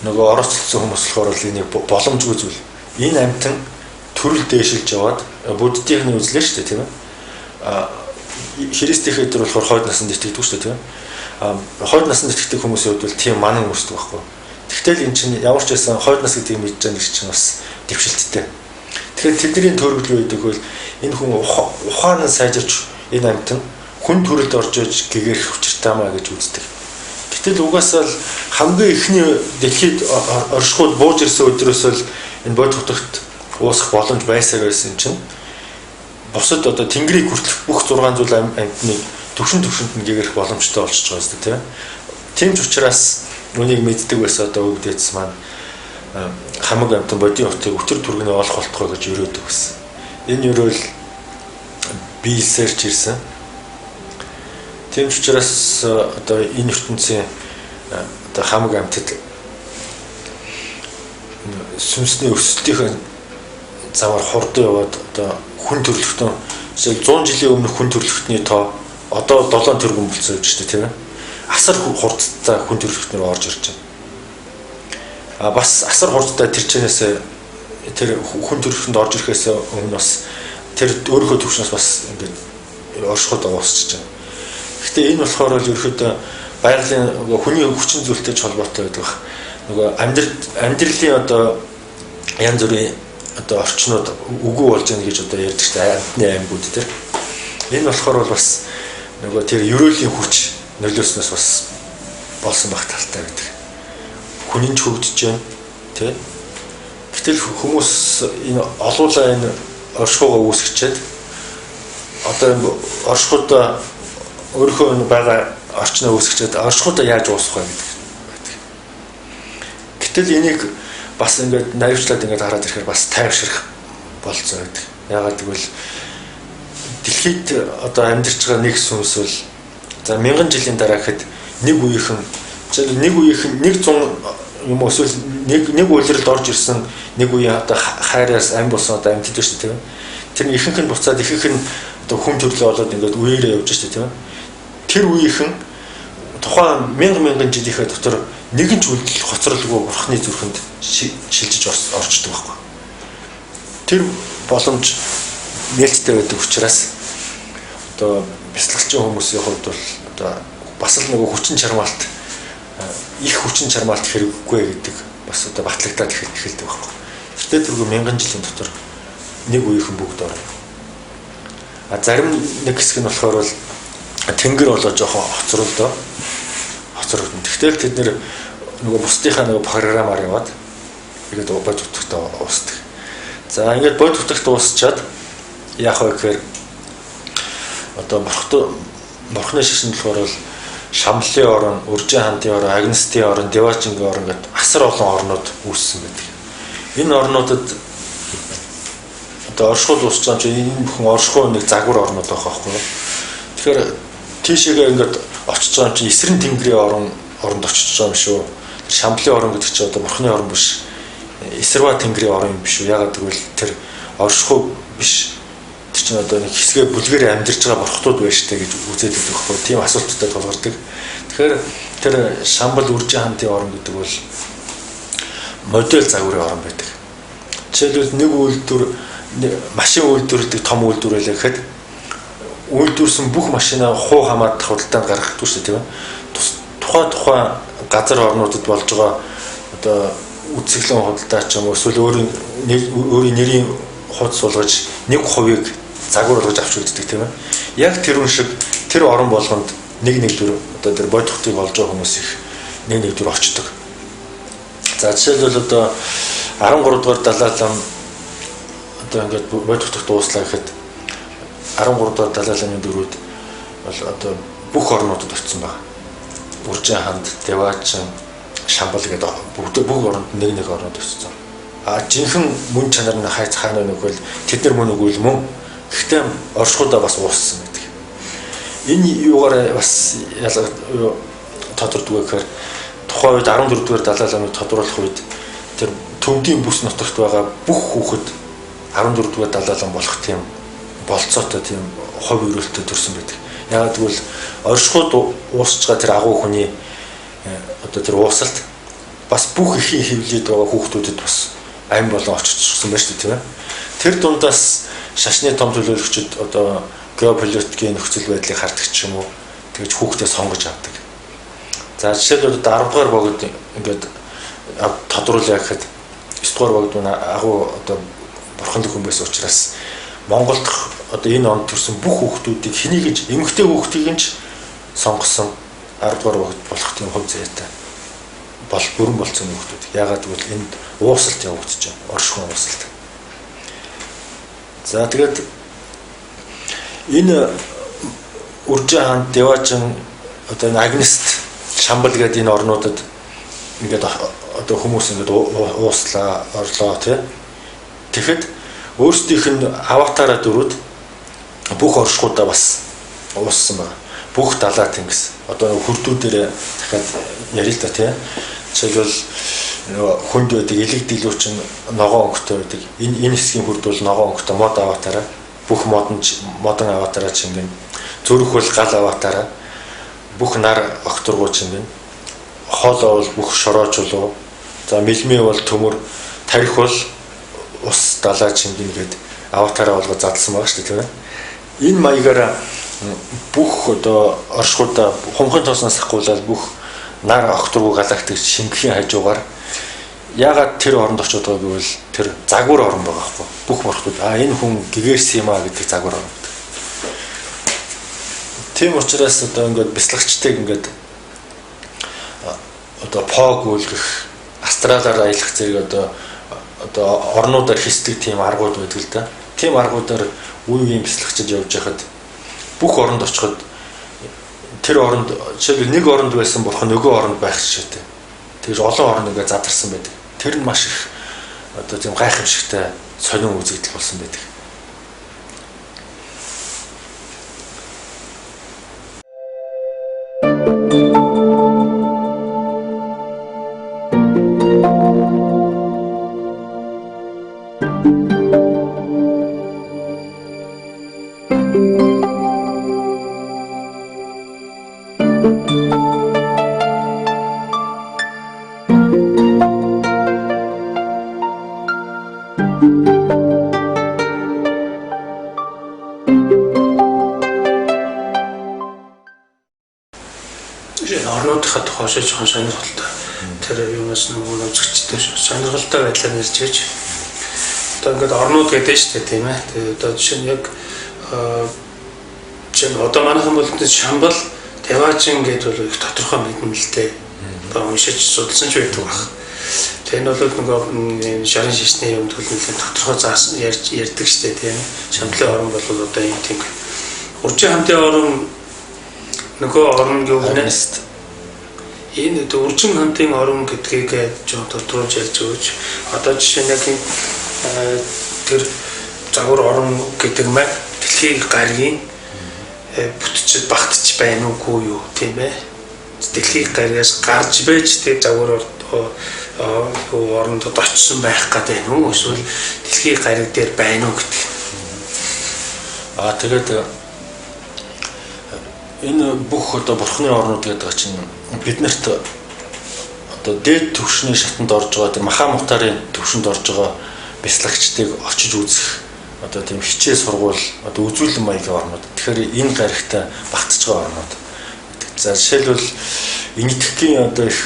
S2: нөгөө орооцолсон хүмүүс болохоор энийг боломжгүй зүйл. Энэ амьтан төрөл дээшилж яваад буддийнхны үзлээ шүү дээ тийм ээ. Христийнхээ дээр болохоор хойд насанд итгэдэг шүү дээ тийм ээ. Хойд насанд итгэдэг хүмүүсийн хувьд бол тийм манан үүсдэг байхгүй. Тэгтэл эн чинь ямар ч байсан хойд нас гэдгийг мэдж байгаа нэг чинь бас дэвшилттэй. Тэгэхээр тэдний төрөлгүй байдаг бол энэ хүн ухаан нь сайжирч энэ амьтан хүн төрөлд орж иж гэгэрх учиртай маа гэж үздэг. Гэтэл угаасаа л хамгийн ихний дэлхийд оршихуд бууж ирсэн өдрөөс л энэ бод хотогт уусах боломж байсан чинь бусад одоо тэнгэрийг хүртэх бүх 6 зүйл амьтныг төвшөнд нь гэгэрх боломжтой болчихж байгаа шүү дээ тийм ч учраас үнийг мэддэг байсан одоо өвдөц маань хамаг амьтан бодийн хотыг өтөр түргэнээ олох болтгоо гэж өрөөдөг байсан. Энэ өрөөл биелсэрч ирсэн. Тийм ч учраас одоо энэ ертөнцийн одоо хамаг амьтад сүнсний өсөлтийн замаар хурдан яваад одоо хүн төрлөختөн 100 жилийн өмнөх хүн төрлөختний тоо одоо 7 тэрбум болсон гэж байна тийм ээ. Асар хурдтай хүн төрлөختнөр орж ирж байна. Бас асар хурдтай тэр чэнээс тэр хүн төрлөختөнд орж ирэхээс өмнө бас тэр өөрийнхөө төвшнөөс бас ингээд оршиход уусчихж байна. Гэхдээ энэ болохоор л ерөөхдөө байгалийн хүний хүчин зүйлтэй холбоотой байдаг. Нөгөө амьдралын одоо янз бүрийн одоо орчнууд үгүй болж байна гэж одоо ярьдаг шүү дээ амьтны аймагуд тэр. Энэ болохоор бол бас нөгөө тэр ерөөлийн хүч нөлөөснөөс бас болсон баг талтай байдаг. Хүний ч хөгжиж байна тий. Гэтэл хүмүүс энэ олуулаа энэ оршихуйгаа үүсгэчихэд одоо энэ оршихуйдаа өөрийнхөө байгаа орчноо үүсгэчихэд оршихуйдаа яаж уусах вэ гэдэг. Гэтэл энийг бас ингээд наривчлаад ингээд хараад ирэхээр бас тайвшрах болцоо байдаг. Яагаад гэвэл дэлхийд одоо амьдарч байгаа нэг сүнс бол за 1000 жилийн дараа гэхэд нэг үеийнхэн 100 юм эсвэл нэг үйлрэлд орж ирсэн нэг үеийн одоо хайраас ам болсон одоо амьд дээ шүү дээ тийм. Тэр ихэнх нь буцаад ихэнх нь одоо хүн төрлөө болоод ингээд үеэрээ явж шүү дээ тийм. Тэр үеийнхэн тухайн 1000 жилийнхээ дотор нэгэн ч үйлдэл хоцролгүй бурхны зүрхэнд шилжиж орчдөг байхгүй. Тэр боломж нээлттэй байдаг учраас одоо бяцлагчийн хүмүүсийн хувьд бол одоо бас л нөгөө хүчин чармаалт их хүчин чармаалт хэрэггүй гэдэг бас одоо батлагдаад эхэлдэг байна. Тэртээ тэргүй мянган жилийн дотор нэг үеийнхэн бүгд орно. Зарим нэг хэсэг нь болохоор бол тэнгэр болоо жоохон хоцролдоо. Хоцрогдсон. Тэгтэл тэд нэр нөгөө бусдынхаа нөгөө програмаар яваад ингээд бод утгатай уусдаг. За ингээд бод утгатай уусчаад яах вэ гэхээр одоо бурхны шашинд болохоор бол Шамлын орн, Үржин хандын орн, Агнистын орн, Деважингийн орн гэдэг асар олон орнууд үүссэн байдаг. Энэ орнуудад одоо оршихуул уусч байгаа чинь энэ бүхэн оршихуул нэг загвар орнууд байгаа байхгүй юу? Тэгэхээр тийшээгээ ингээд очиж байгаа чинь эсрэн тэнгэрийн оронд очиж байгаа юм шүү. Шамлын орн гэдэг чинь одоо бурхны орн биш. Эсрва тэнгэрийн орн юм биш үү? Ягаад гэвэл тэр оршихуул биш. Тэр чинь одоо нэг хэсгээ бүлгээр амьдарч байгаа бурхтууд байж тээ гэж үзээд байдаг байхгүй. Тийм асуулттай тулгардаг. Тэгэхээр тэр Шамбал Үржин хандын орн гэдэг бол модель загварын орн байдаг. Жишээлбэл нэг үйлдвэр машин үйлдвэрлэдэг том үйлдвэр байлаа гэхэд үйлдвэрсэн бүх машинаа хуу хамаад худалдаанд гаргахгүй шүү дээ тийм ээ. Тухайн газар орнуудад болж байгаа одоо үсгэлэн худалдаа ч юм уу эсвэл өөрийн нэрийн хуудас болгож 1% загвар болгож авч үздэг тийм ээ. Яг тэр үн шиг тэр орон болгонд нэг дүр одоо тэр бодхтыг олж байгаа хүмүүс их нэг дүр очдог. За жишээлбэл одоо 13 дугаар Далай лам одоо ингээд бодхтогт дууслаа гэхэд 13 дугаар Далай ламын дөрүүд бол одоо бүх орнуудад очсон байна. Үржин ханд, Деважин, Шамбал гэдэг бүх оронд нэг орнод очсон. Жинхэнэ мөн чанар нь хаана вэ гэвэл тэд нар мөн үгүй л мөн. Гэхдээ оршихуудаа бас ууссан гэдэг. Энэ юугаар бас тодордгүй гэхээр тухайн үед 14 дугаар Далай ламыг тодруулах үед тэр төвдийн бүс нутагт байгаа бүх хүүхэд 14 дугаар Далай лам болох тийм болцоотой тийм хов өрөөлтөд төрсэн байдаг. Яагаад гэвэл оршихуд уусч байгаа тэр агуу хүний одоо тэр уусалт бас бүх ихийн хөвлөд байгаа хүүхдүүдэд бас ам болон оччихсон байна шүү дээ тийм ээ. Тэр дундаас шашны том төлөөлөгчд одоо геополитикийн нөхцөл байдлыг хардаг ч юм уу тэгж хүүхдээ сонгож авдаг. За жишээлбэл 10 дугаар богд ингээд тодруулъя гэхэд 9 дугаар богд агуу одоо бурханлаг хүн байсан учраас Монголд одоо энэ онд төрсэн бүх хүүхдүүдийг хэнийг гэж эмэгтэй хүүхдийг нь сонгосон 10 дугаар богд болох тийм хувь заяатай бол бүрэн болцсон хүүхдүүд. Яагаад гэвэл энд уусалт явагдаж байна. Оршихуун уусалт. За тэгээд энэ Үржин ханд, Деважин одоо Агнист, Шамбал гэдэг энэ орнуудад ингээд одоо хүмүүс ингээд ууслаа, орлоо тий. Тэгэхэд өөрсдийнх нь аватараа дөрүүд бүх оршихуудаа бас ууссан байна. Бүх далай тэнгис одоо хүрдүүдээр дахиад ярил л та тий. Жишээлбэл хүнд байдаг элэг дийлүүч ногоон өнгөтэй байдаг. Энэ хэсгийн хүрд бол ногоон өнгөтэй мод аватараа бүх модон аватараа чингэн зүрх бол гал аватараа бүх нар огторгуу чингэн хоолоо бол бүх шороочулуу за мэлмээ бол төмөр тарих бол ус далай чингэн гээд аватараа болгож задлсан байгаа шүү дээ тийм ээ. Энэ маягаараа бүх одоо оршихуудаа хумхын тоосноос ахгуулаад бүх нар огторгуу галактик шингэхийн хажуугаар яагаад тэр оронд очиод байгаа гэвэл тэр загвар орн байгаа байхгүй бүх бурхтууд энэ хүн гэгэрс юм а гэдэг загвар орн. Тийм учраас одоо ингээд бяцлагчдыг ингээд одоо пог үлгэх астралаар аялах зэрэг одоо орнуудаар хийсдэг тийм аргууд байдаг л да. Тийм аргуудаар үе үеийн бяцлагчид явж байхад бүх оронд очиход тэр оронд жишээлбэл нэг оронд байсан бурхан нөгөө оронд байх шигтэй. Тэгж олон орн ингээд задарсан байдаг. Тэр нь маш их одоо тийм гайхамшигтай сонин үзэгдэл болсон байдаг.
S1: орнуудынхаа тухай жоохон сонирхолтой. Тэр юунаас нөгөө үзэгчтэй сонирхолтой байдлаар нэрж ээж. Одоо ингээд орнууд гэдэг шүү дээ тийм ээ. Тэгээд одоо жишээ нь яг чинь одоо манайхан бол Шамбал, Деважин гэдэг бол их тодорхой мэднэлтэй. Одоо уншиж судалсан ч байдаг баг. Тэр нь бол нөгөө шарын шишний юм төлөвлөлт тодорхой заасан ярьдаг шүү дээ тийм. Шамблын орн бол одоо юм тийм. Уржийн хамтын орн нөгөө орн юу гэнэ? Энэ уржин хамтын орн гэдгийг жоохон тодруулж ярьж өгөөч. Одоо жишээ нь яг тэр загвар орн гэдэг маань дэлхийн гаригийн бүтчихэд багтж байна уугүй юу тийм ээ. Дэлхийн гаригаас гарч байж тэр загвар оронд очсон байх гэдэг юм уу? Эсвэл дэлхийн гариг дээр байна уу гэдэг.
S2: Тэгээд энэ бүх одоо бурхны орнууд гэдэг чинь биднэрт одоо дээд түвшний шатанд орж байгаа тэр Маха Мухтарын түвшинд орж байгаа бяцлагчдыг очиж үзэх одоо тийм хичээл сургууль одоо үзүүлэн маягийн орнууд. Тэгэхээр энэ гаригтай багтж байгаа орнууд. За жишээлбэл энэтхэгийн одоо их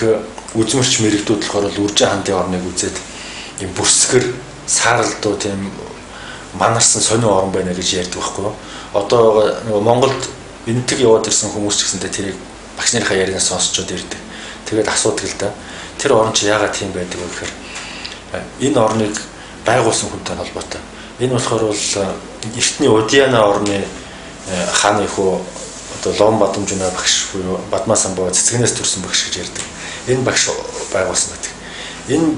S2: үзмэрч мэрэгдүүд болохоор Үржин хамтын орныг үзээд юм бүрсгэр сааралдуу тийм манарсан сонио орн байна гэж ярьдаг байхгүй юу? Одоо нөгөө Монголд энэтхэг яваад ирсэн хүмүүс ч гэсэндээ тэрийг багш нарынхаа ярианаас сонсчод ирдэг. Тэгээд асуудаг л да. Тэр орн чи яагаад тийм байдаг вэ гэхээр энэ орныг байгуулсан хүнтэй холбоотой. Энэ болохоор бол эртний Удиана орны хааны хөө одоо Лом Бадамжуна багш буюу Бадмаа самбаа цэцгнээс төрсэн багш гэж ярьдаг. Энэ багш байгуулсан гэдэг. Энэ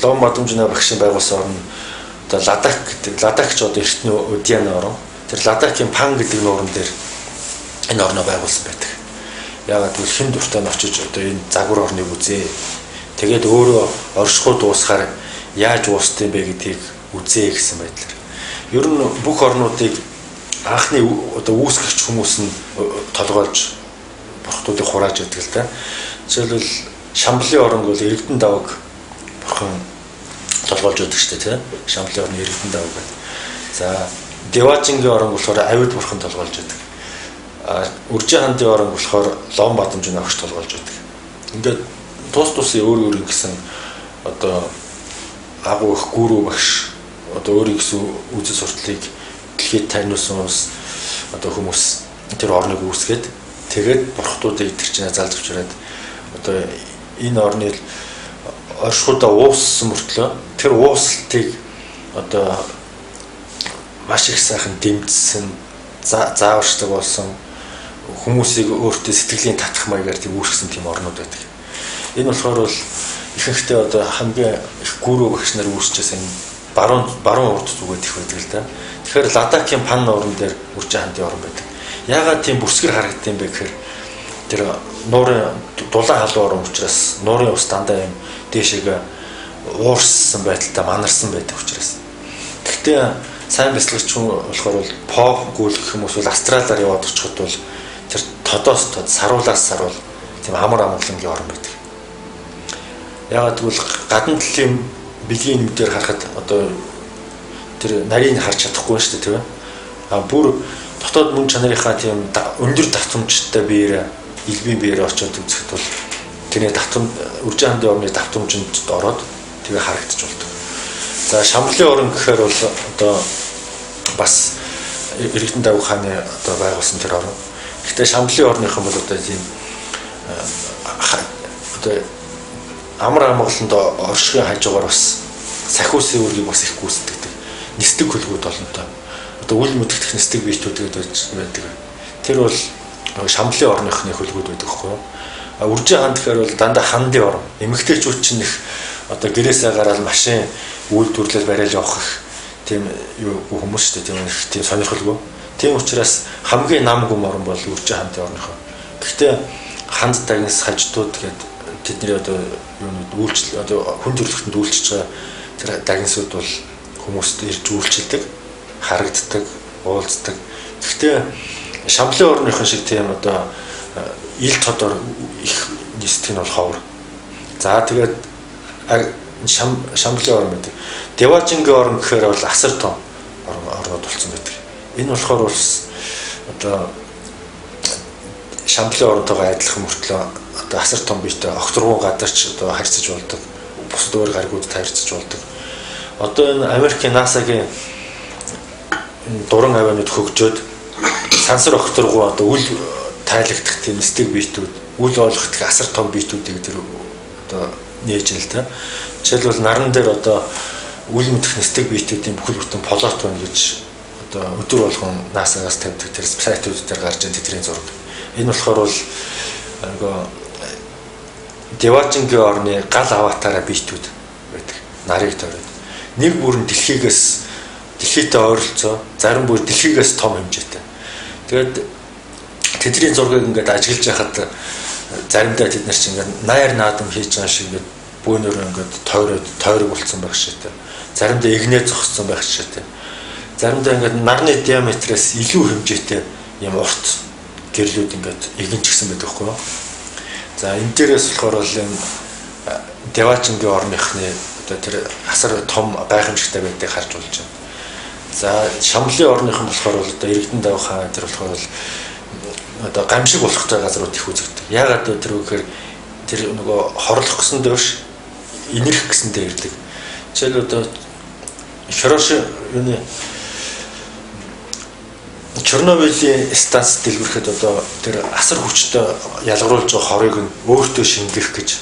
S2: Лом Бадамжуна багшийн байгуулсан орн одоо Ладак гэдэг. Ладак ч одоо эртний Удиана орн. Тэр Ладакийн Пан гэдэг нуурын дээр энэ орноо байгуулсан байдаг. Яагаад гэвэл хэн дуртай нь очиж одоо энэ загвар орныг үзээ. Тэгээд өөрөө оршихуй дуусахаар яаж уустай бэ гэдгийг үзээ гэсэн байдлаар. Ер нь бүх орнуудыг анхны одоо үүсгэгч хүмүүс нь толгойлж бурхтуудыг хурааж байдаг л да. Жишээлбэл Шамблын орн бол Иргэдэн даваг бурхан толгойлж байдаг шүү дээ тийм. Шамблын орны Иргэдэн даваг байна. За Деважингийн орн болохоор Авид бурхан толгойлж байдаг. Үржин хамтын орн болохоор Лом Бадамжуна багш толгойлж байдаг. Ингээд тус тусын өөр гэсэн одоо агуу их гүрүү багш одоо өөрийн гэсэн үзэл сурталыг дэлхийд таниулсан одоо хүмүүс тэр орныг үүсгээд тэгээд бурхтуудыг тэр чинь залж авчираад одоо энэ орны оршихудаа ууссан мөртлөө тэр уусалтыг одоо маш их сайхан дэмжсэн зааварчдаг болсон хүмүүсийг өөртөө сэтгэлийн татах маягаар тийм үүсгэсэн тийм орнууд байдаг. Энэ болохоор бол ихэнхдээ одоо хамгийн их гүрүү багш нар үүсчээс энэ баруун урд зүгээд их байдаг л да. Тэгэхээр Ладакийн Пан орн дээр Үржин хамтын орн байдаг. Яагаад тийм бүрсгэр харагдсан бэ гэхээр тэр нуурын дулаан халуун орн учраас нуурын ус дандаа юм дээшээгээ уурсан байдалтай манарсан байдаг учраас. Гэхдээ сайн бяцлагч хүн болохоор бол Пов гүйлгэх хүмүүс бол Австралиар яваад очиход бол тэр тодоос тод саруулаас саруул тийм амар амгалангийн орн байдаг. Яагаад гэвэл гадна талын бэлгийн нэмдээр харахад одоо тэр нарийг харж чадахгүй шүү дээ тийм ээ. Бүр дотоод мөн чанарынхаа тийм өндөр давтамжтай биеэр илбийн биеэр очиод үзэхэд бол тэрний давтамж Үржин хамтын орны давтамжинд ороод тэгээ харагдаж болдог. За Шамблын орн гэхээр бол одоо бас Иргэдэн даваг хааны одоо байгуулсан тэр орн. Гэхдээ Шамблын орныхан бол одоо тийм одоо амар амгаланд оршихын хажуугаар бас сахиусын үүргийг бас их гүйцэтгэдэг. Нисдэг хөлгүүд олонтой. Одоо үл мэдгдэх нисдэг биетүүд байдаг. Тэр бол Шамблын орныхны хөлгүүд байдаг хгүй юу? Үржин хаан гэхээр бол дандаа хандын орн. Эмэгтэйчүүд чинь их одоо гэрээсээ гараад машин үйлдвэрлэл бариад явах тийм юу хүмүүс шүү дээ. Тийм сонирхолгүй. Тийм учраас хамгийн нам гүм орн бол Үржин хамтын орныхоо. Гэхдээ ханд дагнас хажтууд гэдэг тэдний одоо юунууд үйлчлэл одоо хүн төрөлхтөнд үйлчилж байгаа тэр дагнасууд бол хүмүүст ирж үйлчилдэг, харагддаг, уулздаг. Гэхдээ Шамблын орныхон шиг тийм одоо ил тодор их нисдэг нь бол ховор. За тэгээд Шамблын орн гэдэг. Деважингийн орн гэхээр бол асар том орнууд болсон байдаг. Энэ болохоор бол одоо Шамблын оронтойгоо адилхан мөртлөө одоо асар том биетэй огторгон гадарч одоо харьцаж болдог. Бусад өөр гаригуудад харьцаж болдог. Одоо энэ Америкийн NASA-гийн дуран авианууд хөгжөөд сансар огторгоо одоо үл тайлагдах тийм стиг биетүүд, үл ойлгох асар том биетүүдийг тэр одоо нээж л та. Жишээлбэл наран дээр одоо үл мэдэх стиг биетүүдийн бүхэл бүтэн плот байна гэж одоо өдөр болгон NASA-гаас тавьдаг тэр сайтууд дээр гарч байгаа тэдний зураг. Энэ болохоор бол нөгөө Деважингийн орны гал аватараа биетүүд байдаг. Нарыг тойроод. Нэг бүр нь дэлхийтэй ойролцоо, зарим бүр дэлхийгээс том хэмжээтэй. Тэгээд тэдний зургийг ингээд ажиглаж байхад заримдаа тэд нар чинь ингээд наяр наадам хийж байгаа шиг ингээд бөөнөр ингээд тойрог болцсон байх шигтэй. Заримдаа игнээ зогссон байх шигтэй. Заримдаа ингээд нарны диаметраас илүү хэмжээтэй юм урт гэрлүүд ингээд игэн ч гэсэн байдаг хгүй юу. За энэ дээрээс болохоор бол энэ Деважингийн орныхны одоо тэр асар том гайхамшигтай байдгийг харж болж байна. За Шамблын орныхан болохоор бол одоо Иргэдэн Даваа хаан тэр болохоор бол одоо гамшиг болох цай газрууд их үзэгдэг. Яагаад тэр үгээр тэр нөгөө хорлох гэсэн дэвш инэрх гэсэндээ ирдэг. Жишээл одоо Чернобылийн станц дэлгүүрэхэд одоо тэр асар хүчтэй ялгаруулж байгаа хорыг нь өөртөө шингэх гэж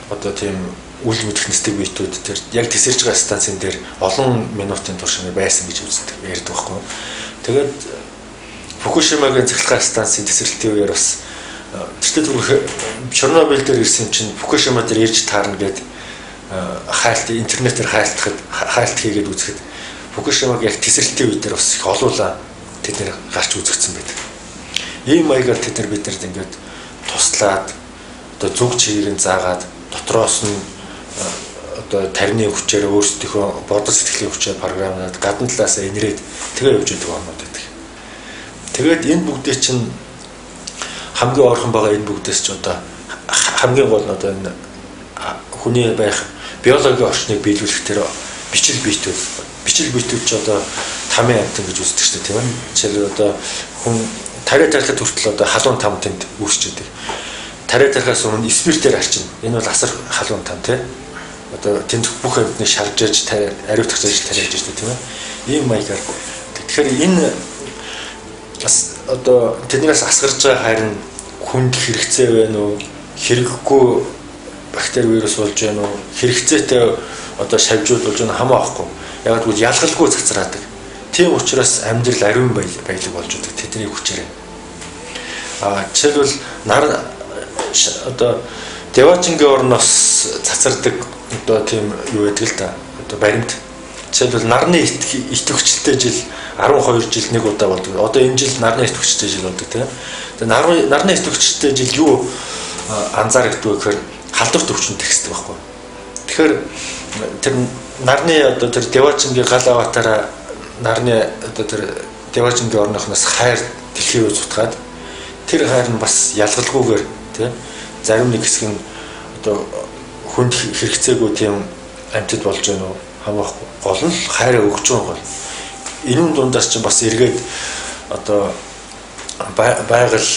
S2: одоо тийм үл мэдэх нэстэг биетүүд тэр яг тесэрж байгаа станцын дээр олон минутын турш байсан гэж үздэг ярьдаг байхгүй. Тэгээд Фукушимагийн цахилгаан станцын тесрэлтийн үеэр бас тэртээ түрүүх Чернобыль дээр ирсэн чинь Фукушима дээр ирж таарна гэдэг хайлт интернетээр хайлт хийгээд үзэхэд Фукушимаг яг тесрэлтийн үе дээр бас их олуулаа тэд нэр гарч үзэгдсэн байдаг. Ийм маягаар тэд нар биднэрт ингээд туслаад одоо зүг чигийг нь заагаад дотроос нь одоо тарины хүчээр өөрсдийнхөө бодол сэтгэлийн хүчээр програмнаад гадна талаас инрээд тэгээ явж байгаа юмнууд байдаг. Тэгээд энэ бүгдээ чинь хамгийн ойрхон байгаа энэ бүгдээс ч одоо хамгийн гол нь одоо энэ хүний байх биологийн орчныг биелүүлэх тэр бичил биетүүд ч одоо тамийн амтан гэж үздэг шүү дээ тийм ээ. Жишээл одоо хүн тариа тарихад хүртэл одоо халуун там тэнд үүсч байдаг. Тариа тарихаас өмнө спиртээр арчина. Энэ бол асар халуун там тийм. Одоо тэнд бүх амьтныг шарж ээж ариутгах гэж тариаж шүү дээ тийм ээ. Ийм маягаар. Тэгэхээр энэ бас одоо тэднээс асгарж байгаа харин хүнд хэрэгцээ байна уу? Хэрэггүй бактери вирус болж байна уу? Хэрэгцээтэй одоо шавжууд болж байна хамаахгүй. Яг л ялгалгүй цацраадаг. Тийм учраас амьдрал ариун баялаг болж байгаа тэдний хүчээр. Жишээлбэл одоо Деважингийн орноос цацардаг одоо тийм юу гэдэг л да. Одоо баримт. Жишээлбэл нарны идэвхжэлтэй жил 12 жил нэг удаа болдог. Одоо энэ жил нарны идэвхжэлтэй жил болдог тийм. Тэгээ нарны идэвхжэлтэй жил юу анзаардаг гэхээр халдварт өвчин тагсдаг байхгүй. Тэгэхээр тэр нарны одоо тэр Деважингийн гал аватараа нарны одоо тэр Деважингийн орныхноос хайр дэлхий рүү зутгаад тэр хайр нь бас ялгалгүйгээр тийм зарим нэг хэсэг нь одоо хүнд хэрэгцээгүй тийм амьтад болж байна уу хамаахгүй гол нь хайраа өгч байгаа гол. Энэ дундаас ч бас эргээд одоо байгаль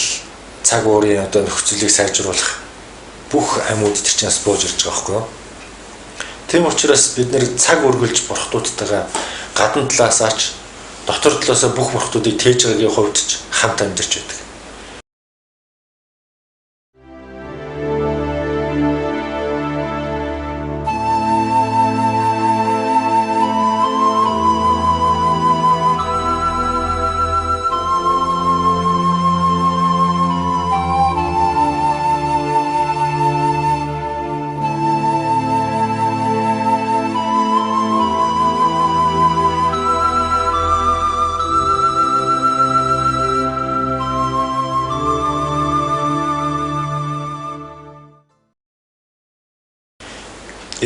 S2: цаг уурын одоо нөхцөлийг сайжруулах бүх амьууд тэр чинь бас бууж ирж байгаа байхгүй юу. Тийм учраас бид нэр цаг үргэлж бурхтуудтайгаа гадна талаасаа ч дотор талаасаа бүх бурхтуудыг тээж байгаагийн хувьд ч хамт амьдарч байдаг.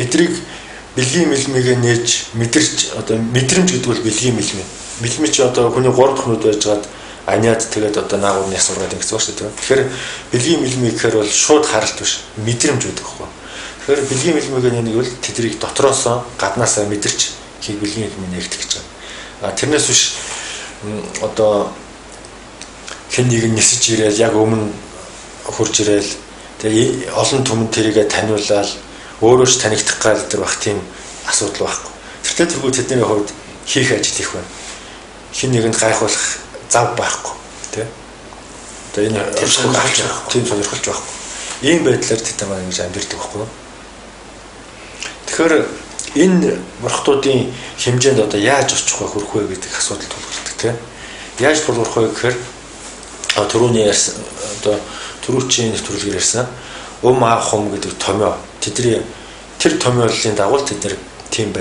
S2: Эдрийг бэлгийн мэлмигээ нээж мэдэрч одоо мэдрэмж гэдэг бол бэлгийн мэлми. Мэлми чи одоо хүний 3 дахь нүд байжгаад аниад тэгээд одоо наагуурны асуураад ингэсэн ба шүү дээ. Тэгэхээр бэлгийн мэлми гэхээр бол шууд харалт биш, мэдрэмж байдаг байхгүй. Тэгэхээр бэлгийн мэлмигээ нэг бол тэдрийг дотроосоо гаднаасаа мэдэрч хийг бэлгийн мэлми нээгдэх гэж байна. Тэрнээс биш одоо хэн нэг нь нисэж ирээл яг өмнө хурж ирээл тэгээ олон түмэн тэрийгэ таниулаад өөрөө ч танигдах гал тэр бах тийм асуудал байхгүй. Тэртээ тэргүй тэдний хувьд хийх ажил их байна. Хэн нэгэнд гайхуулах зав байхгүй тий. Тэгээ энэ тийм сонирхолж байхгүй. Ийм байдлаар тэд маань ингэж амьдэрдэг байхгүй. Тэгэхээр энэ бурхтуудын хэмжээнд одоо яаж очих вэ, хүрэх вэ гэдэг асуудал тулгардаг тий. Яаж тулгарх вэ гэхээр түрүүний ярьсан одоо түрүүчийн нэвтрүүлгээр ярьсан аах хум гэдэг томьёо тэдний тэр томьёолын дагуу тэд нэр тийм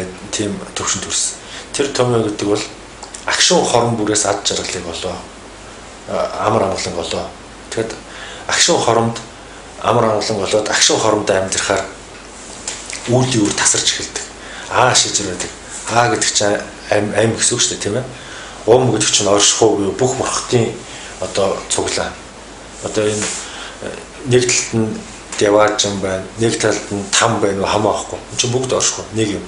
S2: төвшөнд төрсөн. Тэр томьёо гэдэг бол агшин хорон бүрээс ад жаргалыг олоо. Амар амгалан олоо. Тэгэд агшин хоромд амар амгалан олоод агшин хоромд амьдрахаар үүлийн үр тасарч эхэлдэг. Шижрээдэг. Гэдэг чинь амь гэсэн үг шүү дээ, тийм ээ. Гэдэг чинь оршихуу буюу бүх морхтын одоо цуглаа. Одоо энэ нэг талд нь Деважин байна, нэг талд нь там байна уу хамаахгүй. Энд чинь бүгд орших нэг юм.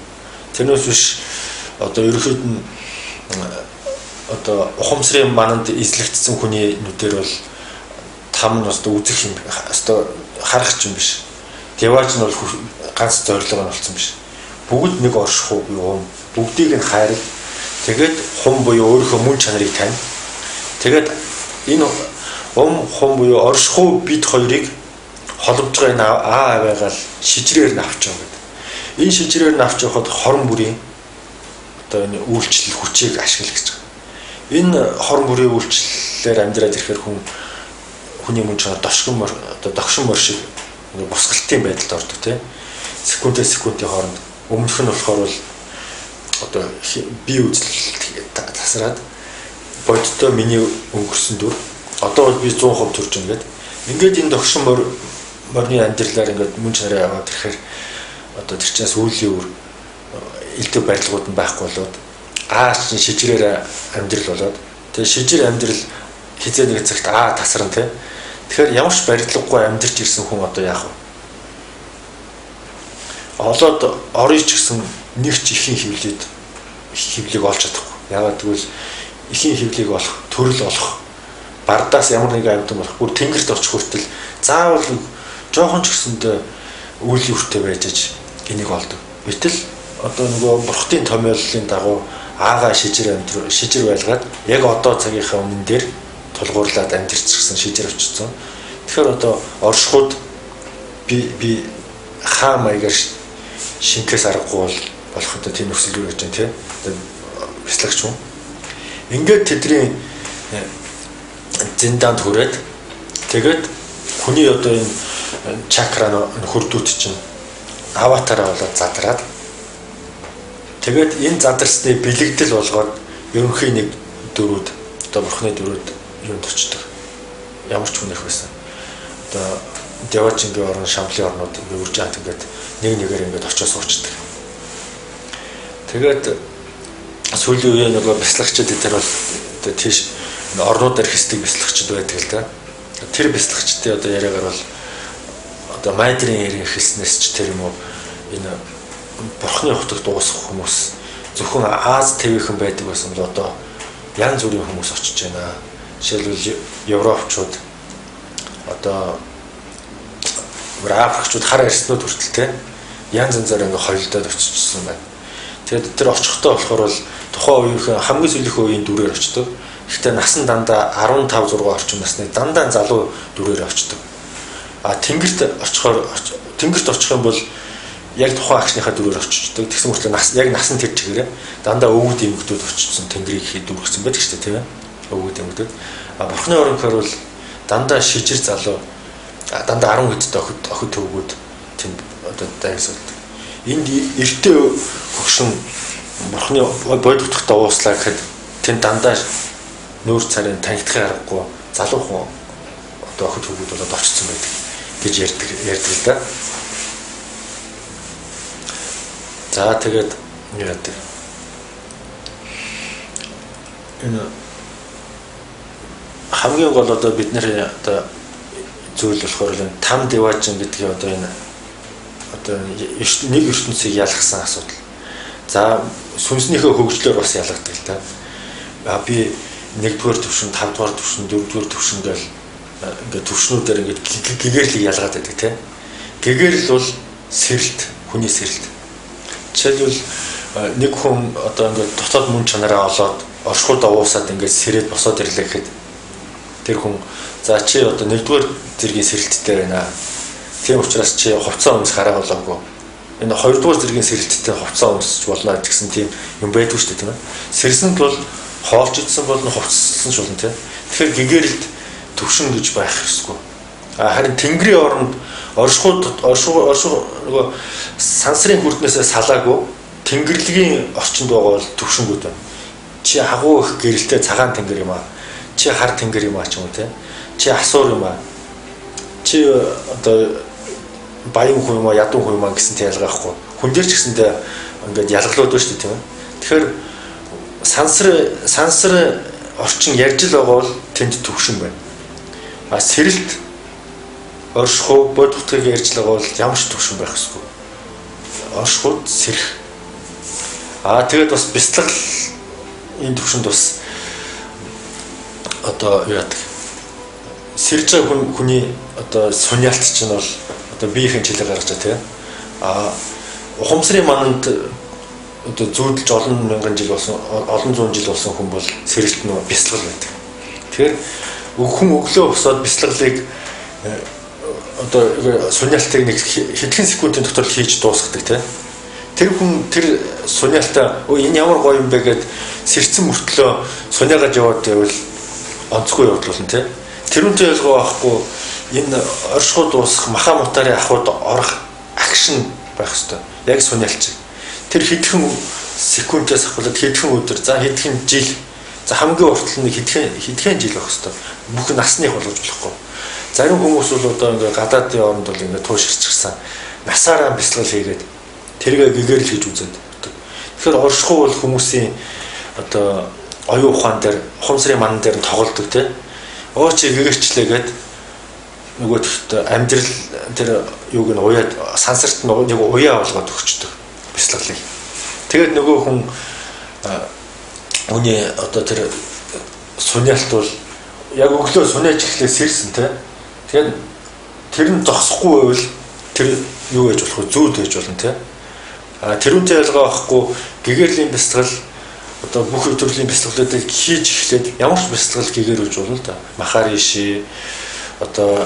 S2: Тэрнээс биш одоо ерөөхдөө нь одоо ухамсарын мананд эзлэгдсэн хүний нүдээр бол там нь одоо үзэх юм одоо харах ч юм биш. Деваж нь бол ганц зорилго нь болсон биш. Бүгд нэг орших уу бүгдийг нь хайр. Тэгээд хум буюу өөрийнхөө мөн чанарыг тань. Тэгээд энэ хум буюу орших уу бид хоёрыг холбож байгаа энэ байгаал шижрээр нь авч байгаа гэдэг. Энэ шижрээр нь авч явахад хорон бүрийн одоо энэ үйлчлэл хүчийг ашиглах гэж байгаа. Энэ хорон бүрийн үйлчлэлээр амьдраад ирэхээр хүний мөн чанар догшин мор шиг босгалтын байдалд ордог тийм. Секундээс секундын хооронд өмнөх нь болохоор бол одоо бие үзэл тасраад бодтой миний өнгөрсөн дүр одоо бол би 100% төрж ингээд энэ догшин морны амьдралаар ингээд мөн чанараа аваад ирэхээр одоо тэр чаас үүлийн үр элдв барилгууд нь байхгүй болоод чинь шижрээр амьдрал болоод тэгээ шижир амьдрал хизээ нэг цагт тасран тий. Тэгэхээр ямар ч барилгагүй амьдарч ирсэн хүн одоо яах вэ? Олоод орж гэсэн нэг ч ихийн хөвлийг олж чадахгүй. Яагаад гэвэл ихийн хөвлийг олох, төрөл олох, бардаас ямар нэг амьтан болох, бүр тэнгэрт очих хүртэл заавал жоохон ч гэсэндээ үйл өртөө байж энийг олдог. Гэтэл одоо нөгөө бурхтын томьёоллын дагуу шижир байлгаад яг одоо цагийнхаа өмнө дээр тулгуурлаад амьдэрчихсэн шижир очсон. Тэгэхээр одоо оршихуд би хаа маягаар шинкээс аргагүй болох одоо тийм нөхцөл рүү гэж байна тийм. Бяцлагч юм. Ингээд тэдний зиндаанд хүрээд тэгээд хүний одоо энэ чакра хурдууд чинь аватараа болоод задраад тэгээд энэ задарсны бэлэгдэл болгоод ерөнхий нэг дөрүүд одоо бурхны дөрүүд юунд очдог. Ямар ч хүнийх байсан. Одоо Деважингийн орн, Шамлын орнууд ингээд үржаат ингээд нэг нэгээр ингээд очиж суучдаг. Тэгээд сүүлийн үеийн нөгөө бяцлагчид дээр бол одоо тийш орнуудаар хэсдэг бяцлагчид байдаг л да. Тэр бяцлагчдын одоо яриагаар бол одоо майдрын яриг хэлснээс ч тэр юм уу энэ бурхны хотод дуусах хүмүүс зөвхөн Аз твийнхэн байдаг байсан бол одоо янз бүрийн хүмүүс очиж байна. Жишээлбэл европчууд одоо Африкчууд хар арснууд хүртэл янз янзаар ингээ хойлдоод очижсэн байна. Тэгээд тэр очихтой болохоор бол тухайн үеийн хамгийн сүүлийн үеийн дүрээр очдог. Гэхдээ нас нь дандаа 15 6 орчим насны дандаа залуу дүрээр очдог. Тэнгэрт очих юм бол яг тухайн агшныхаа дүрээр очиждаг. Тэгсэн мөртлөө яг нас нь тэр чигээрээ дандаа өвгд эмгдүүд очижсэн тэнгэрийг хий дүргсэн байдаг шүү дээ тийм ээ. Өвгд эмгдүүд. Бурхны орон гэхээр бол дандаа шижир залуу дандаа 10 хэд охид төвгүүд тэнд одоо дайсуулт. Энд эртээ хөгшин бурхны бод утгатай ууслаа гэхэд тэнд дандаа нүүр царийн танигдахын аргагүй залуухан одоо охид төвгүүд болоод очсон байдаг гэж ярьдаг л да. За тэгээд яадаг. Энэ хамгийн гол одоо бид нэр одоо зүйл болохоор энэ там Деважин гэдгийг одоо энэ одоо нэг ертөнцийг ялгсан асуудал. За сүнснийхөө хөгжлөөр бас ялгадаг л да. Би 1-р төвшин, 5-р төвшин, 4-р төвшин гэл ингээд төвшнүүдээр ингээд гэгэрлийг ялгаад байдаг тийм. Гэгэрл бол сэрэлт, хүний сэрэлт. Жишээлбэл нэг хүн одоо ингээд дотоод мөн чанараа олоод оршихуйд уусаад ингээд сэрээд босоод ирлээ гэхэд тэр хүн за чи одоо 1-р зэргийн сэрэлттэй байна. Тийм учраас чи хувцас өмсөх арга болоогүй. Энэ 2-р зэргийн сэрэлттэй хувцас өмсөж болно гэсэн тийм юм байдгүй шүү дээ тийм ээ. Сэрсэнд бол хоолж идсэн бол хувцсан шулна тийм. Тэгэхээр гэгэрэлд төвшин гэж байх ёсгүй. Харин тэнгэрийн оронд оршихуйд нөгөө сансрын хүрднээсээ салаагүй тэнгэрлэгийн орчинд байгаа бол төвшингүүд байна. Чи хагуу их гэрэлтэй цагаан тэнгэр юм аа. Чи хар тэнгэр юм аа ч юм уу тийм. Чи асуур юм аа. Чи одоо баян хүн юм аа, ядуу хүн юм аа гэсэн тийм ялгаахгүй. Хүн дээр ч гэсэндээ ингээд ялгалууд байна шүү дээ тийм ээ. Тэгэхээр сансар орчин ярьж л байгаа бол тэнд төвшин байна. Сэрэлт оршихуй бодвотыг ярьж л байгаа бол ямар ч төвшин байх ёсгүй. Оршихуйд сэрэх. Тэгээд бас бяцлал энэ төвшөнд бас одоо яадаг. Сэрж байгаа хүний одоо суниалт чинь бол одоо биеийн чилээ гаргаж байгаа тийм. Ухамсарын мананд одоо зүүдэлж олон мянган жил болсон, олон зуун жил болсон хүн бол сэрэлт нөө бяцлал байдаг. Тэгэхээр хүн өглөө босоод бяцлаглыг одоо суниалтыг нэг хэдхэн секундын дотор хийж дуусгадаг тийм. Тэр хүн тэр суниалтаа энэ ямар гоё юм бэ гэд сэрцэн мөртлөө суниагаад яваад байвал онцгүй явуулна тийм. Тэрүүнтэй ялгаа байхгүй энэ оршихуй дуусах маха мутарын ахуйд орох акшн байх хэрэгтэй. Яг суниалч. Тэр хэдхэн секундээс ахвалаад хэдхэн өдөр, за хэдхэн жил, за хамгийн уртл нэг хэдхэн жил байх хэрэгтэй. Бүх насныг болгож болохгүй. Зарим хүмүүс бол одоо ингээ гадаадын оронд бол ингээ тууширчихсан. Насаараа бяцлал хийгээд тэргээ гэгэрл хийж үзээд. Тэгэхээр оршихуй бол хүмүүсийн одоо оюун ухаан дээр, ухамсарын манан дээр тоглодог тийм. Чи гэгэрчлээ гээд нөгөө тэгт амьдрал тэр юуг нь уяад сансарт нэг уяа болгоод өгчдөг бяцлаглыг. Тэгээд нөгөө хүн үний одоо тэр суниалт бол яг өглөө суниаж эхлээ сэрсэн тийм. Тэгээд тэр нь зогсохгүй байвал тэр юу гэж болох вэ? Зүүд гэж болно тийм. Тэрүүнтэй ялгаа байхгүй гэгэрлийн бяцлал одоо бүх төрлийн бяцлаглуудыг хийж эхлээд ямар ч бяцлал гэгэрүүлж болно л да. Махаар иши одоо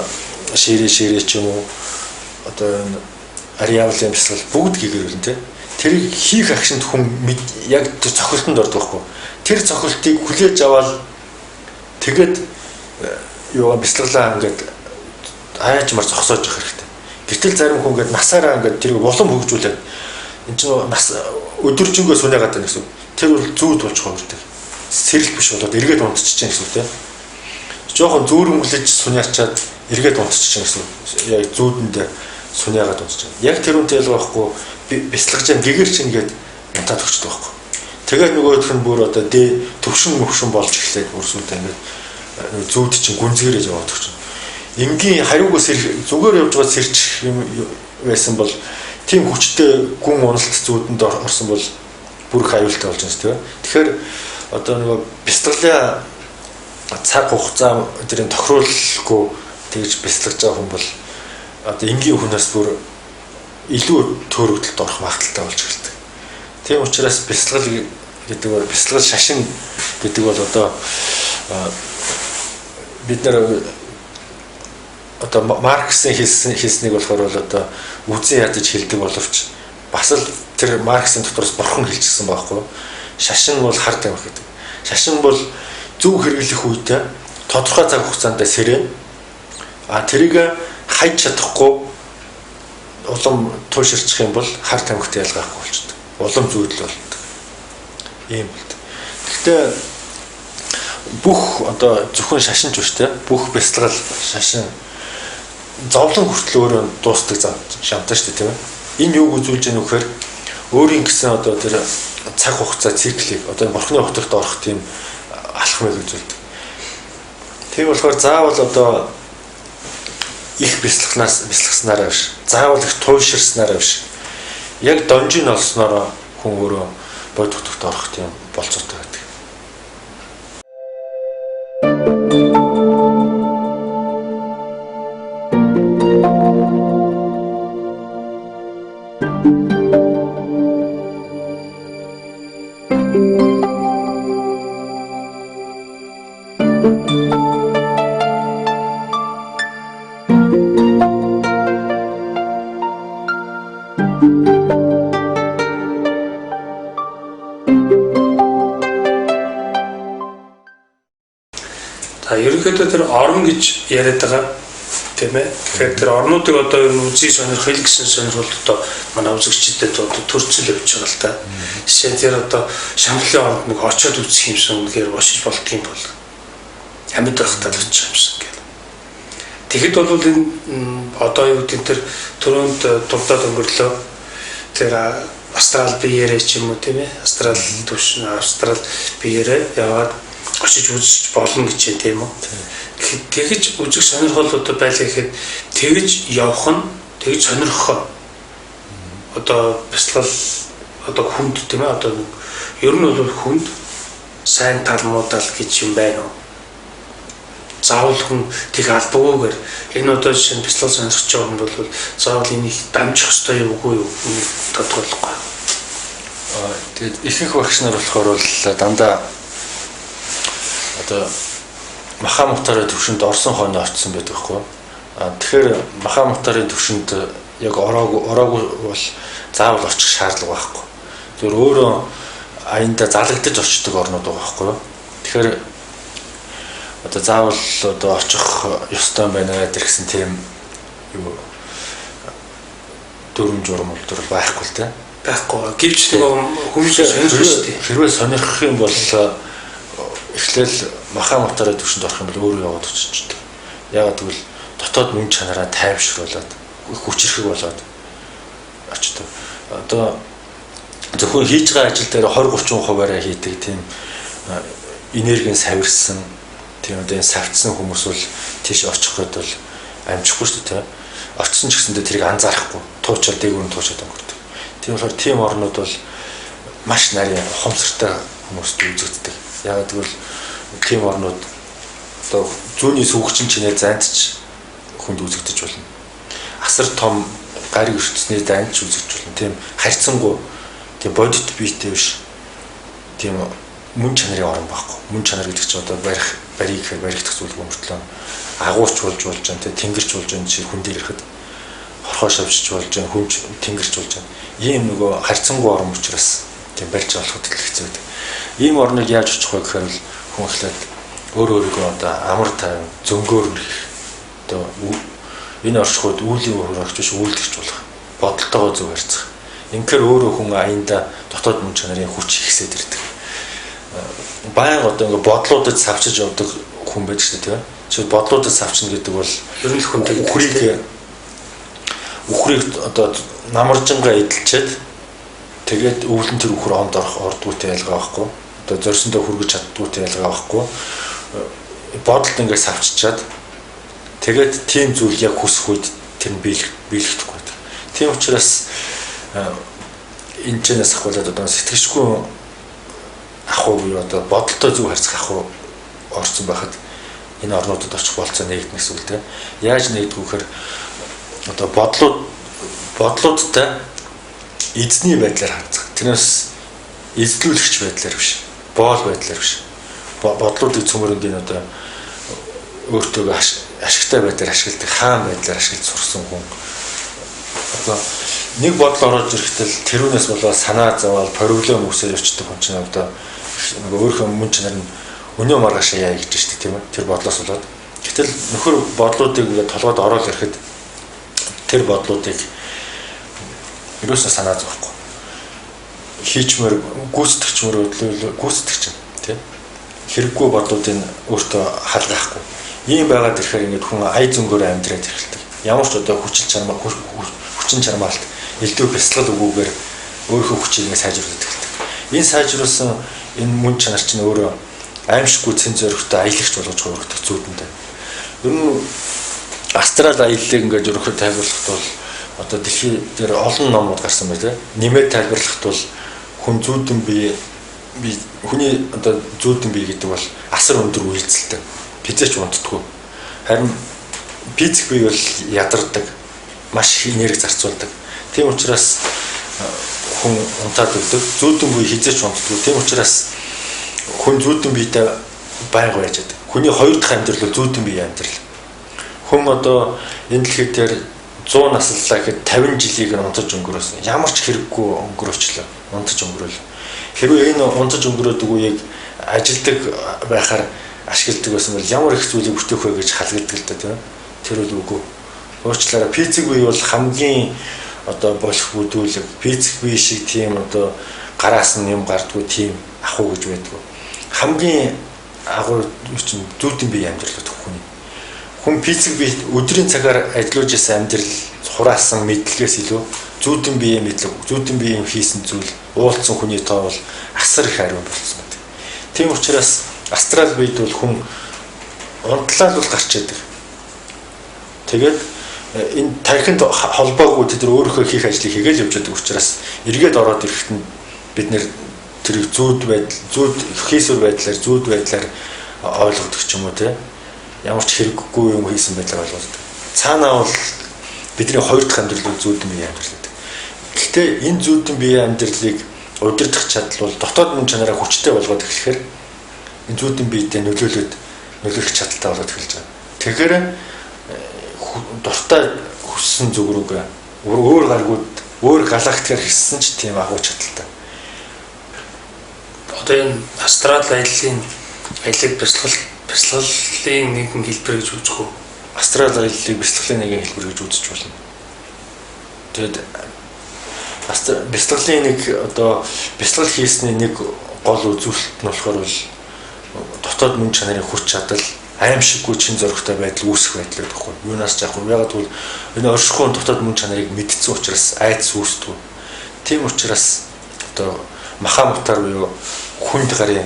S2: ширээ ч юм уу одоо ариавлын бяцлал бүгд гэгэрүүлнэ тийм. Тэрийг хийх акшнд хүн яг тэр цохилтонд ордог байхгүй. Тэр цохилтыг хүлээж аваад тэгээд юугаа бяцлаглаа ингээд аажмар зогсоож явах хэрэгтэй. Гэтэл зарим хүн ингээд насаараа ингээд тэрийг улам хөгжүүлээд энэ чинь нас өдөржингөө суниагаад байна гэсэн. Тэр бол зүүд болж хувирдаг. Сэрэлт биш болоод эргээд унтчихж байгаа гэсэн тийм. Жохон зүүрмөглөж суниачаад эргээд унтчихж байгаа гэсэн. Яг зүүдэндээ суниагаад унтчихж байгаа. Яг тэрүүнтэй ялгаахгүй бяцлагч гэгэр чинь гээд унтаад өгчдөг байхгүй. Тэгээд нөгөөх нь бүр одоо төвшин мөвшин болж эхлээд бүрсүүдээ ингээд зүүд чинь гүнзгээрээ яваад өгч. Энгийн хариугүй зүгээр явж байгаа сэрч юм байсан бол тийм хүчтэй гүн уналт зүүдэнд орсон бол бүр их аюултай болж байна тийм. Тэгэхээр одоо нөгөө бяцлаглаа цаг хугацаа тэрийг тохируулахгүй тэгж бяцлагж байгаа хүн бол одоо энгийн хүнээс бүр илүү төөрөгдөлд орох магадaltaй болж ирдэг. Тийм учраас бяцлал гэдэг бол бяцлал шашин гэдэг бол одоо бид нар одоо Марксийн хэлснийг болохоор бол одоо үзэн ядаж хэлдэг боловч бас л тэр Марксийн дотроос бурхан хэлчихсэн байхгүй. Шашин бол хар тамхи гэдэг. Шашин бол зөв хэрэглэх үедээ тодорхой цаг хугацаанд сэрэн тэрийг хайж чадахгүй улам тууширчих юм бол хар тамхитай ялгаахгүй болчихдог. Улам зүйдэл болдог. Ийм бол. Гэхдээ бүх одоо зөвхөн шашинч биш те бүх бяцлал шашин зовлон хүртэл өөрөө дуустдаг шамтай шүү дээ тийм ээ. Энэ юуг үзүүлж яах вэ гэхээр өөрийн гэсэн одоо тэр цаг хугацаа циклийг одоо бурхны хотогт орох тийм алхмыг үзүүлдэг. Тийм болохоор заавал одоо их бяцлагснараа биш. Заавал их тууширснараа биш. Яг донжин олснороо хүн өөрөө бодготогт орох тийм болцоотой байдаг.
S1: ерөнхийдөө тэр орн гэж яриад байгаа тийм ээ. Тэгэхээр тэр орнуудыг одоо ер нь үзий сонирхол гэсэн сонирхол одоо манай үзэгчдэд одоо төрцөл явж байгаа л та. Жишээ нь тэр одоо Шамхлын орнд нэг очиод үзэх юмсан үнэхээр бошиж болдгийм бол амьд байхдаа л очих юмсан гэх. Тэгэхэд бол энэ одоо юу гэдэг тэр төрөнд дурдаад өнгөрлөө. Тэр астрал биеэрээ ч юм уу тийм ээ. Астрал төвшин астрал биеэрээ яваад очиж үзэж болно гэж юм тийм үү. Тэгэж үзэх сонирхол одоо байлаа гэхэд тэгэж явах нь тэгэж сонирхох одоо бяцлал одоо хүнд тийм ээ одоо ер нь бол хүнд сайн талмуудал гэж юм байна уу. Заавал хүн тэг албагүйгээр энэ одоо жишээ нь бяцлал сонирхож байгаа хүн бол заавал энийг дамжих ёстой юм уу юу тодорхойлохгүй.
S2: Тэгээд ихэнх багш нар болохоор бол дандаа одоо Маха Мухтарын төвшөнд орсон хойно очсон байдаг хгүй. Тэгэхээр Маха Мухтарын төвшөнд яг ороогүй бол заавал очих шаардлага байхгүй. Тэр өөрөө аянда залгадаж очдог орнууд байгаа байхгүй. Тэгэхээр одоо заавал одоо очих ёстой байна гэсэн тийм юу дүрм журм бол байхгүй л дээ.
S1: Байхгүй. Гэвч нэг хүмүүс сонирхож шүү дээ.
S2: Хэрвээ сонирхох юм бол эхлээл Маха Мухтарын төвшөнд орох юм бол өөрөө яваад очичдаг. Яагаад гэвэл дотоод мөн чанараа тайвшруулад хүчрхэг болоод очдог. Одоо зөвхөн хийж байгаа ажил дээр 20-30%-аараа хийдэг тийм энергийн савирсан тийм одоо энэ савцсан хүмүүс бол тийш очиход бол амжихгүй шүү дээ. Очсон ч гэсэндээ тэрийг анзаарахгүй туучаад дээгүүр туучаад өнгөрдөг. Тийм болохоор тийм орнууд бол маш нарийн ухамсартай хүмүүст үзэгддэг. Яагаад гэвэл тийм орнууд одоо зүүнний сүгчин чинээ зандч хүнд үзэгдэж болно. Асар том гариг ертөсний зандч үзэгдэж болно. Тийм харьцангуй тийм бодит биетэй биш. Тийм мөн чанарын орн байхгүй. Мөн чанар гэдэг чинь одоо барийг гэхээр баригдах зүйл өмөртлөө агуулч болж байна. Тэнгэрч болж байна чи хүн дээр ирэхэд хорхоо шавьж болж байна. Хүнч тэнгэрч болж байна. Ийм нөгөө харьцангуй орн учраас тийм барьж олоход хэцүү байдаг. Ийм орныг яаж очих вэ гэхээр хүн ихлээд өөрийгөө одоо амар тайван зөнгөөр одоо энэ оршихуйд үүлийн хөрөгч биш үйлдэгч болох бодолтойгоо зөв харьцах. Инхээр өөрөө хүн аянда дотоод мөн чанарын хүч ихсээд ирдэг. Баян одоо ингээ бодлуудад савчиж явдаг хүн байдаг шүү дээ тийм. Чи бодлуудад савчна гэдэг бол
S1: ер нь хүнтэй
S2: үхрийг одоо намаржингаа эдэлчихэд тэгээд өвлөн тэр үхэр онд ордгүйтэй ялгаа байхгүй. Одоо зорьсондоо хүргэж чаддгүйтэй ялгаа байхгүй. Бодолд ингээ савччаад тэгээд тийм зүйл яг хүсэх үед тэр нь биелэхдэггүй байдаг. Тийм учраас энэ чэнэс ахвалаад одоо сэтгэшгүй ахуу буюу одоо бодолтой зөв харьцах ахуу орсон байхад энэ орнуудад очих болцоо нэгдэх гэсэн үг тийм. Яаж нэгдэх вэ гэхээр одоо бодлуудтай эзний байдлаар харцах. Тэрнээс эзлүүлэгч байдлаар биш. Боол байдлаар биш. Бодлуудыг цөмөрөнгийн одоо өөртөө ашигтай байдлаар ашигладаг хаан байдлаар ашиглаж сурсан хүн. Одоо нэг бодол ороод ирэхдээ тэрүүнээс болоод санаа зовоод проблем үүсэж очдөг хүн чинь одоо өөрийнхөө мөн чанар нь өнөө маргаашаа яа гэж штэ тийм үү. Тэр бодлоос болоод гэтэл нөхөр бодлуудыг ингээд толгойд ороод ирэхэд тэр бодлуудыг ерөөсөө санаа зовхгүй. Хийчмэр гүйцэтгэгчмөр гүйцэтгэгч тийм хэрэггүй бодлуудыг өөртөө халгаахгүй. Ийм байгаад ирэхээр ингээд хүн ай зөнгөөр амьдраад ирэлдэг. Ямар ч одоо хүчин чармаалт элдв бяцлал өгөөгээр өөрийнхөө хүчийг сайжруулдаг хэлдэг. Энэ сайжруулсан энэ мөн чанар чинь өөрөө аимшиггүй цэн зоригтой аялагч болгож хувирдаг зүйдэндээ. Ер нь астрал аяллыг ингээд ерөнхийдөө тайлбарлахад бол одоо дэлхий дээр олон номууд гарсан байна тийм. Нэмээд тайлбарлахад бол хүн зүйдэн бие хүний одоо зүйдэн бие гэдэг бол асар өндөр үйлдэлтэй. Физич унтдаггүй. Харин физик бие бол ядардаг, маш их энерги зарцуулдаг. Тийм учраас хүн унтаад өгдөг. Зүйдэн бие хизээч унтдаггүй. Тийм учраас хүн зүйдэн биетэй байнга байж байдаг. Хүний хоёр дахь амьдрал бол зүйдэн бие амьдрал. Хүн одоо энэ дэлхий дээр 100 насллаа гэхэд 50 жилийг унтаж өнгөрөөсөн. Ямар ч хэрэггүй өнгөрөөчлөө. Унтаж өнгөрөөл. Хэрвээ энэ унтаж өнгөрөөдөг үеийг ажилдаг байхаар ашигладаг байсан бол ямар их зүйлийг бүтээх вэ гэж халагддаг л да тийм. Тэр бол үгүй. Уучлаарай, пиццэг бие бол хамгийн одоо болох бүдүүлэг, пиццэг бие шиг тийм одоо гараас нь юм гардгүй тийм ахуй гэж байдгүй. Хамгийн агуу чинь зүйдэн бие амьдрал гэдэг хүний. Хүн пиццэг бие өдрийн цагаар ажиллаж исэн амьдрал хураасан мэдлэгээс илүү зүйдэн бие мэдлэг, зүйдэн бие хийсэн зүйл уулцсан хүний тоо бол асар их хариу болсон гэдэг. Тийм учраас астрал биед бол хүн унтлал бол гарч идэг. Тэгээд энэ тархинд холбоогүй тэр өөрийнхөө хийх ажлыг хийгээл явж байгаа учраас эргээд ороод ирэхэд нь бид нэр тэр зүүд байдал, зүүд хийсвэр байдлаар, зүүд байдлаар ойлгодог ч юм уу те. Ямар ч хэрэггүй юм хийсэн байдлаар ойлгодог. Цаанаа бол бидний хоёр дахь амьдрал зүүдэн бие амьдрал гэдэг. Гэхдээ энэ зүүдэн бие амьдралыг удирдах чадал бол дотоод мөн чанараа хүчтэй болгоод эхлэхээр энэ зүүдэн биедээ нөлөөлөх чадaltaй болоод эхэлж байгаа. Тэгэхээр дуртай хүссэн зүг рүүгээ өөр гаргууд өөр галактикаар хийсэн ч тийм агуу чадaltaй.
S1: Одоо энэ астрал аяллаа бясалгалын нэгэн хэлбэр гэж үзэх үү?
S2: Астрал аяллыг бясалгалын нэгэн хэлбэр гэж үзэж болно. Тэгэд бясалгалын нэг одоо бясалгал хийсний нэг гол үзүүлэлт нь болохоор бол дотоод мөн чанарын хүч чадал, аимшиггүй чин зоригтой байдал үүсэх байдал гэхгүй. Юунаас ч яг яг бол энэ оршихуун дотоод мөн чанарыг мэдсэн учраас айдас үүсдэг. Тийм учраас одоо маха мутар буюу хүнд гарын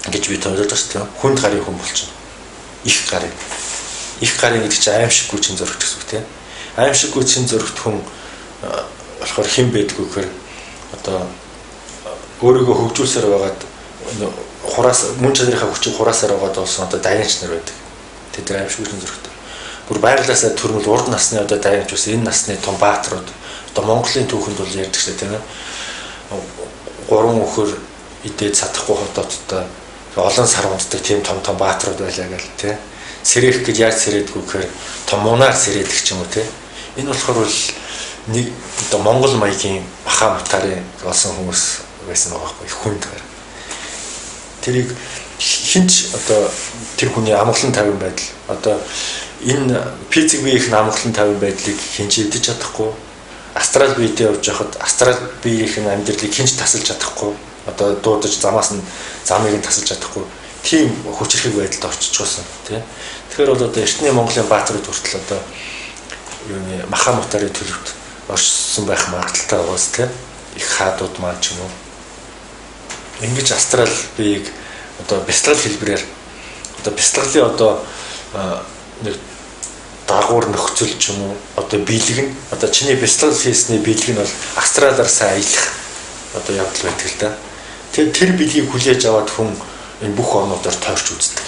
S2: гэж би тооцоолж байгаа шүү дээ. Хүнд гарын хүн болчихно. Их гарын гэдэг чинь аимшиггүй чин зоригт гэсэн үг тийм. Аимшиггүй чин зоригт хүн болохоор хэн байдгүй гэхээр одоо өөрийгөө хөгжүүлсээр байгаад мөн чанарынхаа хүчийг хураасаар байгаад болсон одоо дайнч нар байдаг. Тэд аимшиггүй чин зоригт. Бүр байгалаасаа төрмөл урд насны одоо дайнч ус энэ насны том баатрууд одоо Монголын түүхэнд бол ярьдаг шүү дээ тийм. 3 өхөр идээд садахгүй хотоодтой олон сар унтдаг тийм том баатрууд байлаа гэл тий. Сэрэх гэж яаж сэрээдгүй гэхээр том мунаар сэрээдэг ч юм уу тий. Энэ болохоор бол нэг одоо Монгол маягийн маха мутарын олсон хүмүүс байсан байгаа байхгүй хүнд гэр. Тэрийг хинч одоо тэр хүний амгалан тавин байдал одоо энэ физик биеийн амгалан тавин байдлыг хинч эдэж чадахгүй астрал биедээ явж байхад астрал биеийн амьдралыг хинч тасалж чадахгүй одоо дуудаж замаас нь замыг нь тасалж чадахгүй тийм хүчрхэг байдалд орчихсон тий. Тэгэхээр бол одоо эртний Монголын баатрууд хүртэл одоо юуны маха мутарын төлөвт оршсон байх магадaltaй байгаас тий. Их хаадууд маань ч юм уу. Ингэж астрал биеийг одоо бясалгал хэлбэрээр одоо бясалгалын одоо нэг дагуур нөхцөл ч юм уу одоо биелэг нь одоо чиний бясалгал хийсний биелэг нь бол астралаар сайн аялах одоо явдал байдаг л да. Тэр биелгийг хүлээж аваад хүн энэ бүх орнуудаар тойрч үздэг.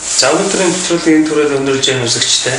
S2: За
S1: өнөөдрийн нэвтрүүлгийн төрөл өндөрлж байгаа үзэгчтэй